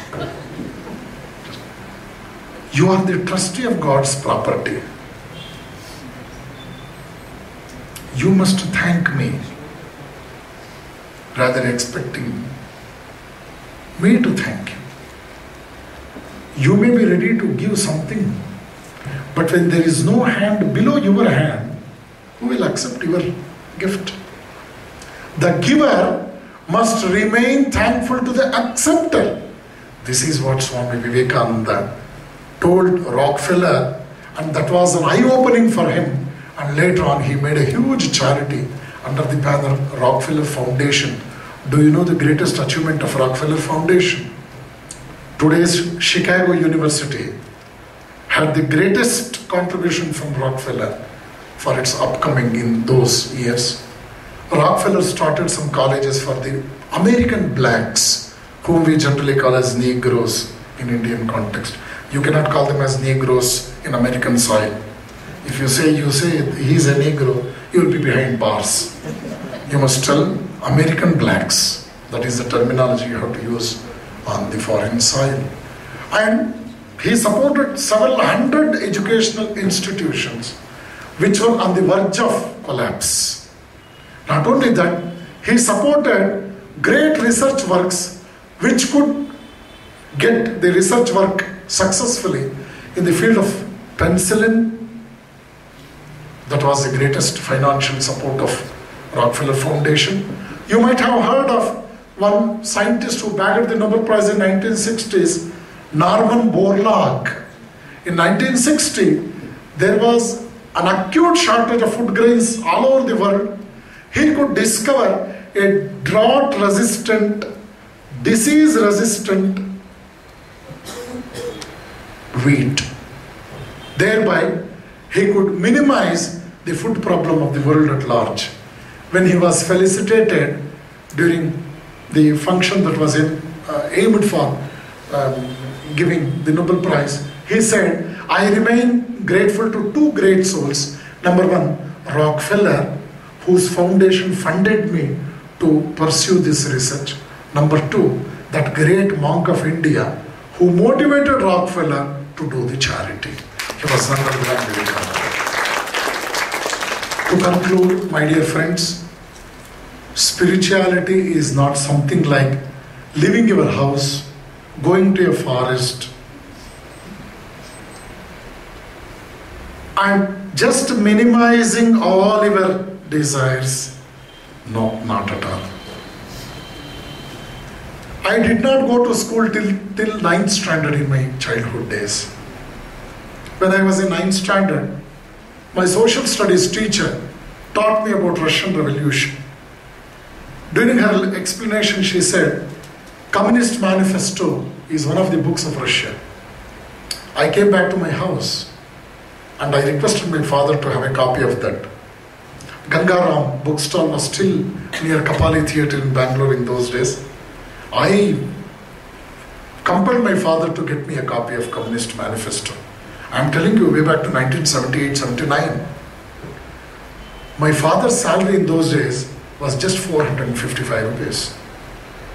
You are the trustee of God's property. You must thank me, rather expecting me to thank you. You may be ready to give something, but when there is no hand below your hand, who will accept your gift? The giver must remain thankful to the acceptor. This is what Swami Vivekananda told Rockefeller, and that was an eye-opening for him. And later on he made a huge charity under the banner Rockefeller Foundation. Do you know the greatest achievement of Rockefeller Foundation? Today's Chicago University had the greatest contribution from Rockefeller for its upcoming in those years. Rockefeller started some colleges for the American blacks, whom we generally call as Negroes in Indian context. You cannot call them as Negroes in American soil. If you say he's a Negro, you will be behind bars. You must tell American blacks. That is the terminology you have to use on the foreign soil. And he supported several hundred educational institutions which were on the verge of collapse. Not only that, he supported great research works which could get the research work successfully in the field of penicillin. That was the greatest financial support of Rockefeller Foundation. You might have heard of one scientist who bagged the Nobel Prize in 1960s, Norman Borlaug. In 1960, there was an acute shortage of food grains all over the world. He could discover a drought-resistant, disease-resistant wheat. Thereby, he could minimize the food problem of the world at large. When he was felicitated during the function that was aimed for giving the Nobel Prize, he said, I remain grateful to two great souls. Number one, Rockefeller, whose foundation funded me to pursue this research. Number two, that great monk of India who motivated Rockefeller to do the charity. He was none other than Vivekananda. To conclude, my dear friends, spirituality is not something like leaving your house, going to a forest, and just minimizing all your desires. No, not at all. I did not go to school till 9th standard in my childhood days. When I was in 9th standard, my social studies teacher taught me about Russian Revolution. During her explanation, she said, Communist Manifesto is one of the books of Russia. I came back to my house and I requested my father to have a copy of that. Gangaram bookstall was still near Kapali Theatre in Bangalore in those days. I compelled my father to get me a copy of Communist Manifesto. I am telling you, way back to 1978-79. My father's salary in those days was just 455 rupees.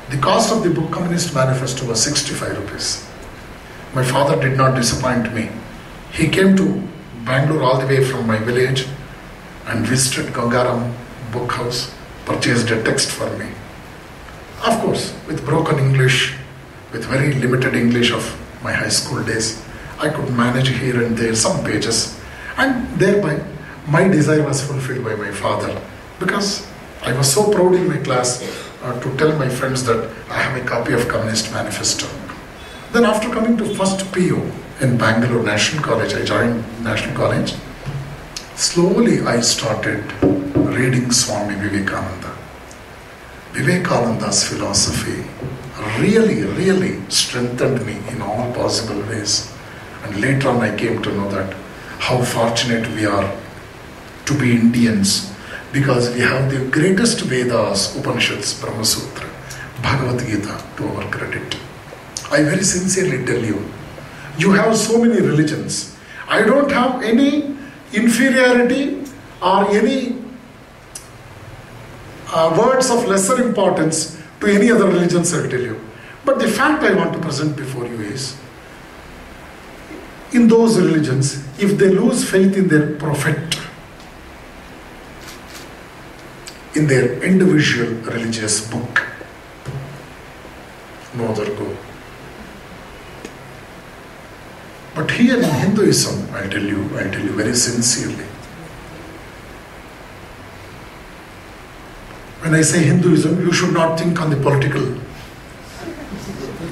The cost of the book Communist Manifesto was 65 rupees. My father did not disappoint me. He came to Bangalore all the way from my village and visited Gangaram book house, purchased a text for me. Of course, with broken English, with very limited English of my high school days, I could manage here and there some pages, and thereby my desire was fulfilled by my father, because I was so proud in my class to tell my friends that I have a copy of Communist Manifesto. Then after coming to first PU in Bangalore National College, I joined National College. Slowly I started reading Swami Vivekananda. Vivekananda's philosophy really strengthened me in all possible ways. And later on I came to know that how fortunate we are to be Indians, because we have the greatest Vedas, Upanishads, Brahma Sutra, Bhagavad Gita to our credit. I very sincerely tell you, you have so many religions. I don't have any inferiority or any words of lesser importance to any other religions, I'll tell you. But the fact I want to present before you is, in those religions, if they lose faith in their prophet, in their individual religious book, no other go. But here in Hinduism, I'll tell you very sincerely. When I say Hinduism, you should not think on the political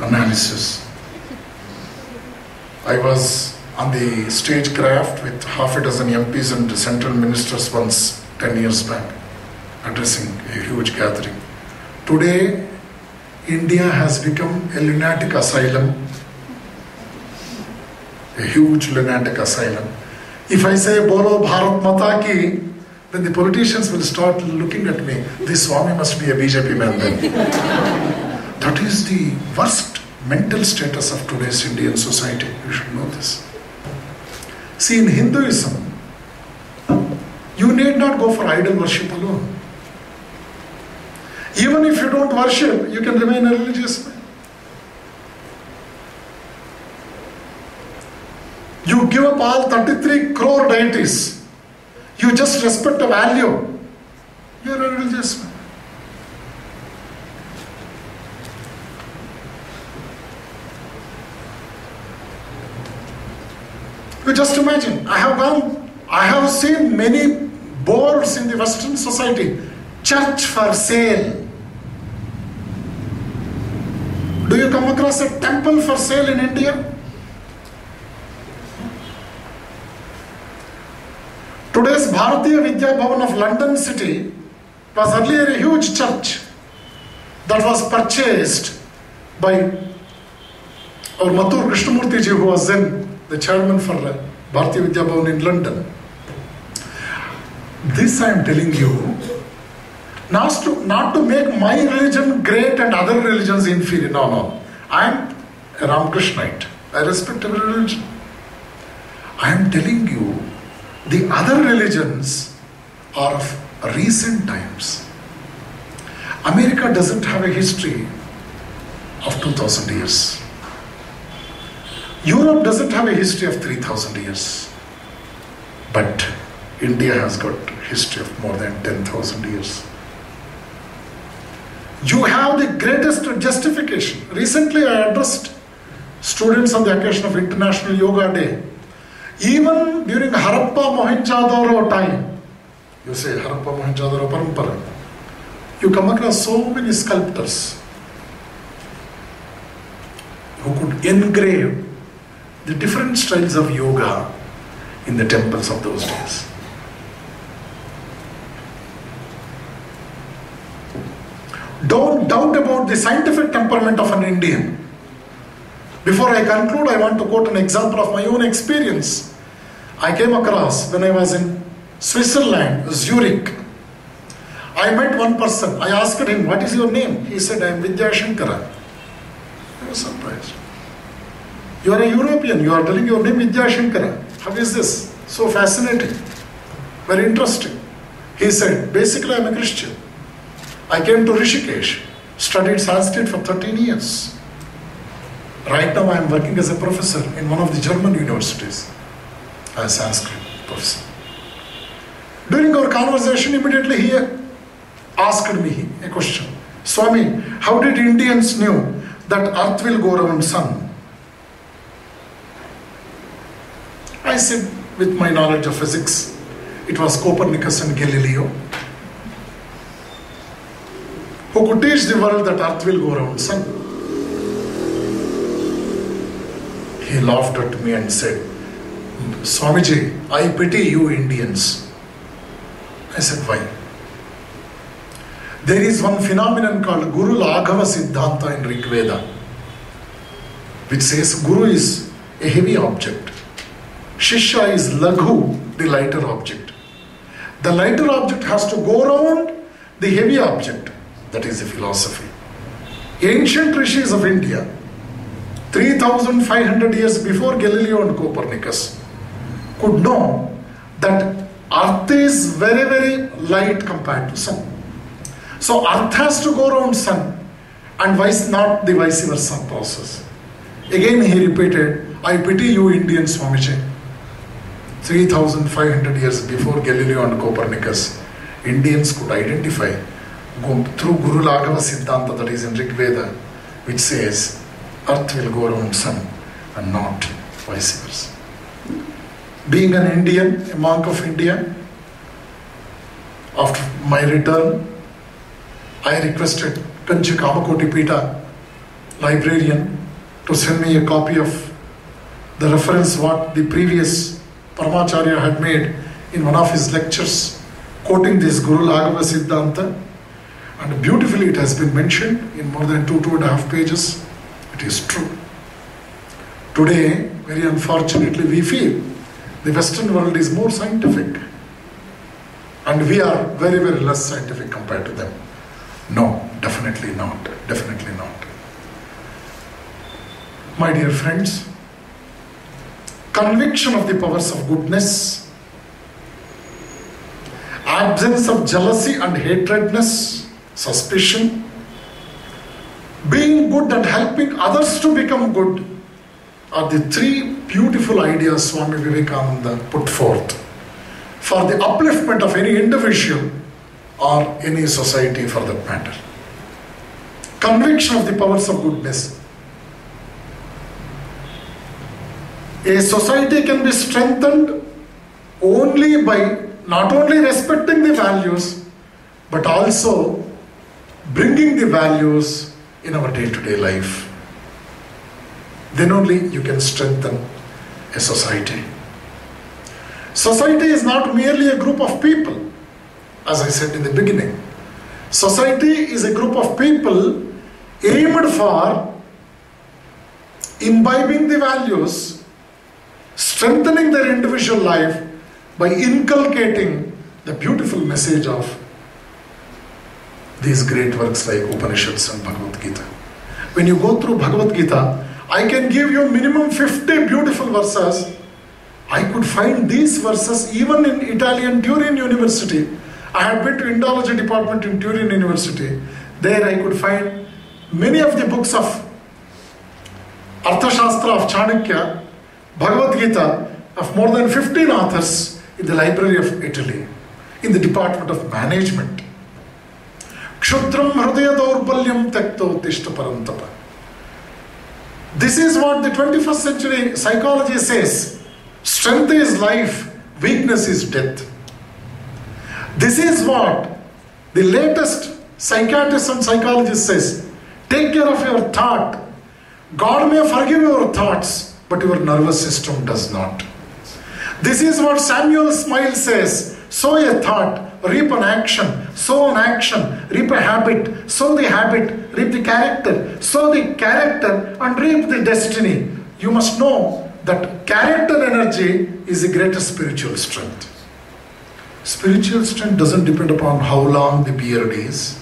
analysis. I was on the stagecraft with half a dozen MPs and central ministers once 10 years back, addressing a huge gathering. Today, India has become a lunatic asylum, a huge lunatic asylum. If I say Bolo Bharat Mata Ki, then the politicians will start looking at me. This Swami must be a BJP man then. That is the worst mental status of today's Indian society. You should know this. See, in Hinduism, you need not go for idol worship alone. Even if you don't worship, you can remain a religious man. You give up all 33 crore deities. You just respect a value. You are a religious man. You just imagine, I have seen many boards in the Western society, church for sale. Do you come across a temple for sale in India? Today's Bharatiya Vidya Bhavan of London City was earlier a huge church that was purchased by our Mathur Krishnamurti ji, who was then the chairman for Bharatiya Vidya Bhavan in London. This I am telling you, not to make my religion great and other religions inferior. No. I am a Ramakrishnite. I respect every religion. I am telling you, the other religions are of recent times. America doesn't have a history of 2000 years. Europe doesn't have a history of 3000 years. But India has got a history of more than 10,000 years. You have the greatest justification. Recently I addressed students on the occasion of International Yoga Day. Even during Harappa Mohenjo-daro time, you say Harappa Mohenjo-daro Parampara, you come across so many sculptors who could engrave the different styles of yoga in the temples of those days. Don't doubt about the scientific temperament of an Indian. Before I conclude, I want to quote an example of my own experience. I came across when I was in Switzerland, Zurich. I met one person. I asked him, what is your name? He said, I am Vidya Shankara. I was surprised. You are a European. You are telling your name Vidya Shankara. How is this? So fascinating. Very interesting. He said, basically I am a Christian. I came to Rishikesh, studied Sanskrit for 13 years. Right now I am working as a professor in one of the German universities as a Sanskrit professor. During our conversation, immediately he asked me a question. Swami, how did Indians knew that earth will go around sun? I said, with my knowledge of physics, it was Copernicus and Galileo who could teach the world that earth will go around sun. He laughed at me and said, Swamiji, I pity you Indians. I said, why? There is one phenomenon called Guru Laghava Siddhanta in Rig Veda, which says Guru is a heavy object. Shishya is Laghu, the lighter object. The lighter object has to go around the heavy object. That is the philosophy. Ancient rishis of India, 3,500 years before Galileo and Copernicus, could know that Earth is very, very light compared to Sun. So Earth has to go around Sun, and not the vice versa process. Again he repeated, I pity you Indians, Swamiji. 3,500 years before Galileo and Copernicus, Indians could identify through Guru Laghava Siddhanta, that is in Rig Veda, which says Earth will go around Sun and not vice versa. Being an Indian, a monk of India, after my return, I requested Kanchi Kamakoti Pita librarian to send me a copy of the reference what the previous Paramacharya had made in one of his lectures, quoting this Guru Laghava Siddhanta, and beautifully it has been mentioned in more than 2.5 pages. It is true. Today, very unfortunately, we feel the Western world is more scientific and we are very, very less scientific compared to them. No, definitely not. Definitely not. My dear friends, conviction of the powers of goodness, absence of jealousy and hatredness, suspicion, being good and helping others to become good are the three beautiful ideas Swami Vivekananda put forth for the upliftment of any individual or any society for that matter. Conviction of the powers of goodness. A society can be strengthened only by not only respecting the values, but also bringing the values in our day-to-day life. Then only you can strengthen a society. Society is not merely a group of people, as I said in the beginning. Society is a group of people aimed for imbibing the values, strengthening their individual life by inculcating the beautiful message of these great works like Upanishads and Bhagavad Gita. When you go through Bhagavad Gita, I can give you minimum 50 beautiful verses. I could find these verses even in Italian Turin University. I had been to Indology department in Turin University. There I could find many of the books of Arthashastra of Chanakya, Bhagavad Gita of more than 15 authors in the Library of Italy, in the Department of Management. Kshudram Hridaya Daurbalyam Tekto Tishta Parantapa. This is what the 21st century psychology says. Strength is life, weakness is death. This is what the latest psychiatrist and psychologist says. Take care of your thought. God may forgive your thoughts, but your nervous system does not. This is what Samuel Smiles says. Sow a thought, reap an action. Sow an action, reap a habit. Sow the habit, reap the character. Sow the character and reap the destiny. You must know that character energy is the greatest spiritual strength. Spiritual strength doesn't depend upon how long the beard is.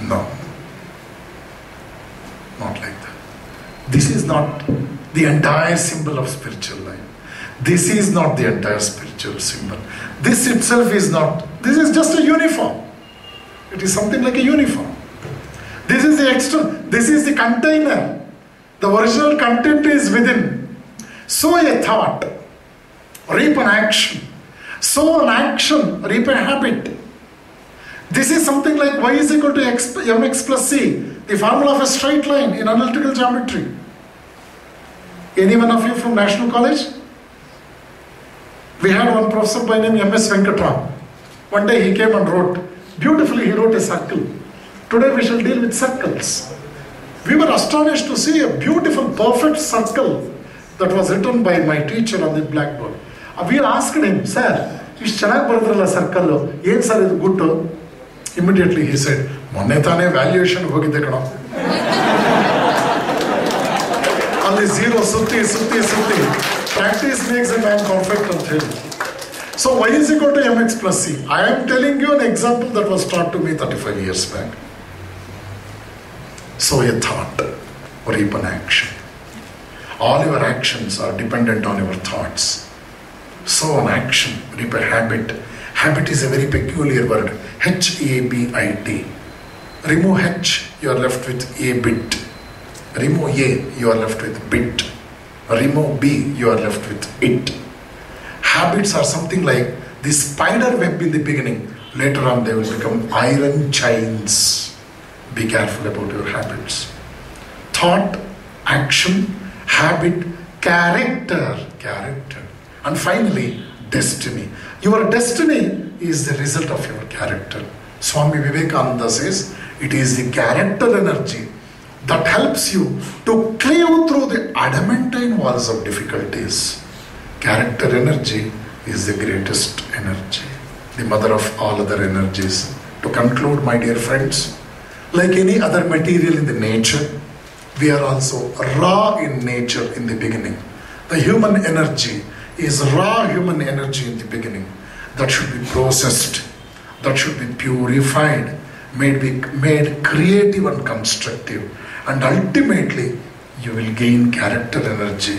No. Not like that. This is not the entire symbol of spiritual life. This is not the entire spiritual symbol. This itself is not. This is just a uniform. It is something like a uniform. This is the extra. This is the container. The original content is within. Sow a thought, reap an action. Sow an action, reap a habit. This is something like y is equal to mx plus c, the formula of a straight line in analytical geometry. Any one of you from National College? We had one professor by name M.S. Venkatram. One day he came and wrote, beautifully he wrote a circle. Today we shall deal with circles. We were astonished to see a beautiful, perfect circle that was written by my teacher on the blackboard. We asked him, sir, ಇಷ್ಟು ಚೆನ್ನಾಗಿ ಬರೆದ್ರಲ್ಲ circle, ಏನು sir ಇದು ಗುಟ್ಟು? Immediately he said, ಮೊನ್ನೆ ತಾನೇ ವ್ಯಾಲ್ಯೂಯೇಷನ್ಗೆ ಹೋಗಿದ್ದೆ ಕಣೋ, ಅಲ್ಲಿ ಝೀರೋ ಸುತ್ತಿ ಸುತ್ತಿ ಸುತ್ತಿ practice makes A man perfect ಅಂತ ಹೇಳಿ. So y is equal to mx plus c. I am telling you an example that was taught to me 35 years back. So a thought reap an action. All your actions are dependent on your thoughts. So an action reap a habit. Habit is a very peculiar word. H-A-B-I-T. Remove H, you are left with a bit. Remove A, you are left with bit. Remove B, you are left with it. Habits are something like the spider web in the beginning. Later on they will become iron chains. Be careful about your habits. Thought, action, habit, character. And finally, destiny. Your destiny is the result of your character. Swami Vivekananda says, it is the character energy that helps you to cleave through the adamantine walls of difficulties. Character energy is the greatest energy, the mother of all other energies. To conclude, my dear friends, like any other material in the nature, we are also raw in nature in the beginning. The human energy is raw human energy in the beginning that should be processed, that should be purified, made creative and constructive, and ultimately you will gain character energy.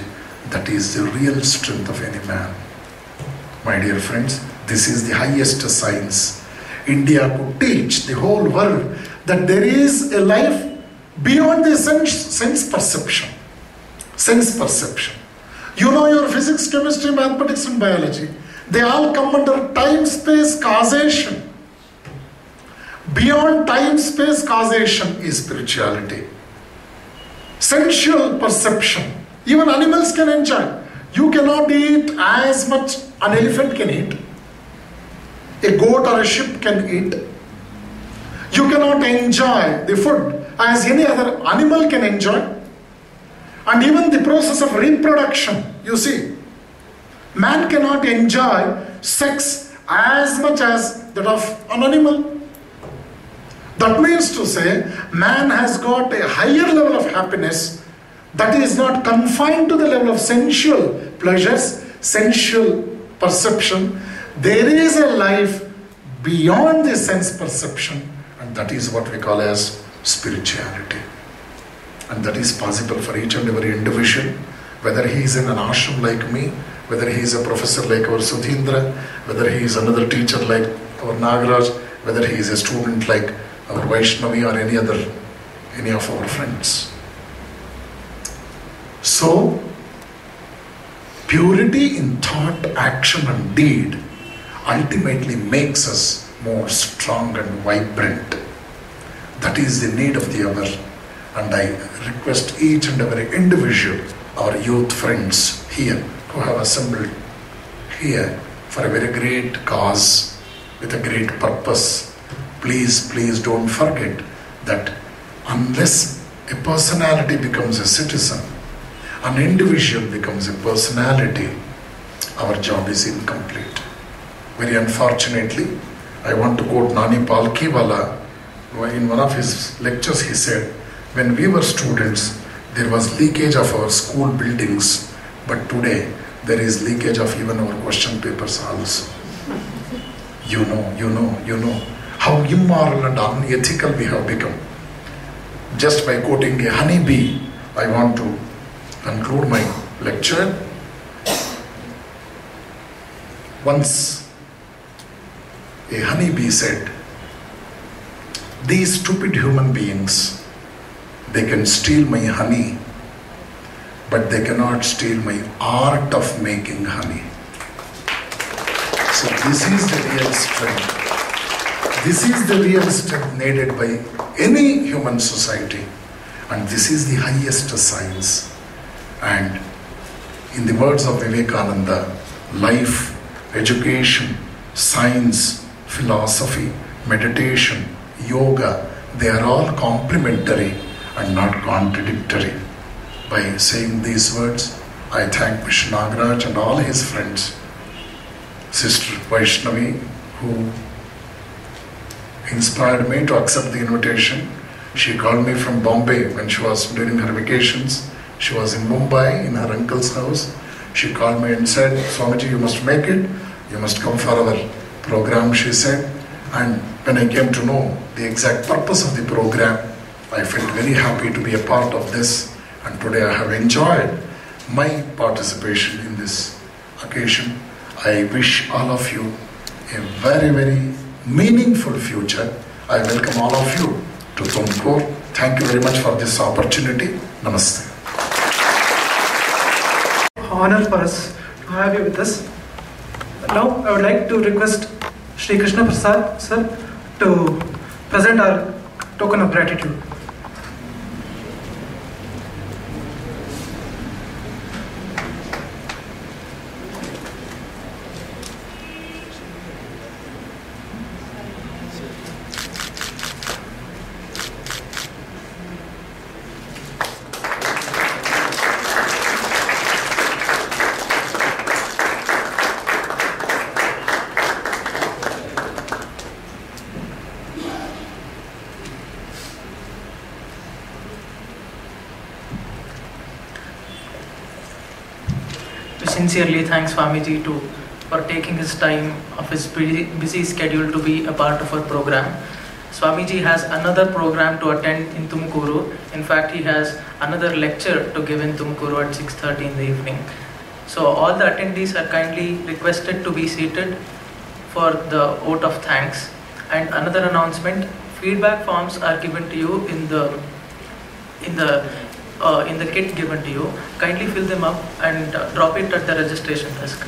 That is the real strength of any man. My dear friends, this is the highest science. India could teach the whole world that there is a life beyond the sense perception. Sense perception. You know your physics, chemistry, mathematics and biology. They all come under time-space causation. Beyond time-space causation is spirituality. Sensual perception. Even animals can enjoy. You cannot eat as much an elephant can eat. A goat or a sheep can eat. You cannot enjoy the food as any other animal can enjoy. And even the process of reproduction, you see, man cannot enjoy sex as much as that of an animal. That means to say, man has got a higher level of happiness that is not confined to the level of sensual pleasures, sensual perception. There is a life beyond the sense perception, and that is what we call as spirituality. And that is possible for each and every individual, whether he is in an ashram like me, whether he is a professor like our Sudhindra, whether he is another teacher like our Nagaraj, whether he is a student like our Vaishnavi or any of our friends. So, purity in thought, action and deed ultimately makes us more strong and vibrant. That is the need of the hour, and I request each and every individual, our youth friends here who have assembled here for a very great cause with a great purpose, please don't forget that unless a personality becomes a citizen, an individual becomes a personality, our job is incomplete. Very unfortunately, I want to quote Nani Palkiwala. In one of his lectures he said, when we were students, there was leakage of our school buildings, but today there is leakage of even our question papers also. You know how immoral and unethical we have become. Just by quoting a honeybee, I want to conclude my lecture. Once a honeybee said, these stupid human beings, they can steal my honey, but they cannot steal my art of making honey. So this is the real strength. This is the real strength needed by any human society, and this is the highest science. And in the words of Vivekananda, life, education, science, philosophy, meditation, yoga, they are all complementary and not contradictory. By saying these words, I thank Vishnu Nagaraj and all his friends Sister Vaishnavi, who inspired me to accept the invitation. She called me from Bombay when she was during her vacations. She was in Mumbai in her uncle's house. She called me and said, Swamiji, you must make it. You must come for our program, she said. And when I came to know the exact purpose of the program, I felt very happy to be a part of this. And today I have enjoyed my participation in this occasion. I wish all of you a very, very meaningful future. I welcome all of you to Tumkur. Thank you very much for this opportunity. Namaste. Honor for us to have you with us. Now I would like to request Shri Krishna Prasad sir to present our token of gratitude. Sincerely thanks Swamiji for taking his time of his busy schedule to be a part of our program. Swamiji has another program to attend in Tumkuru. In fact, he has another lecture to give in Tumkuru at 6:30 in the evening. So all the attendees are kindly requested to be seated for the vote of thanks. And another announcement, feedback forms are given to you in the kit given to you. Kindly fill them up and drop it at the registration desk.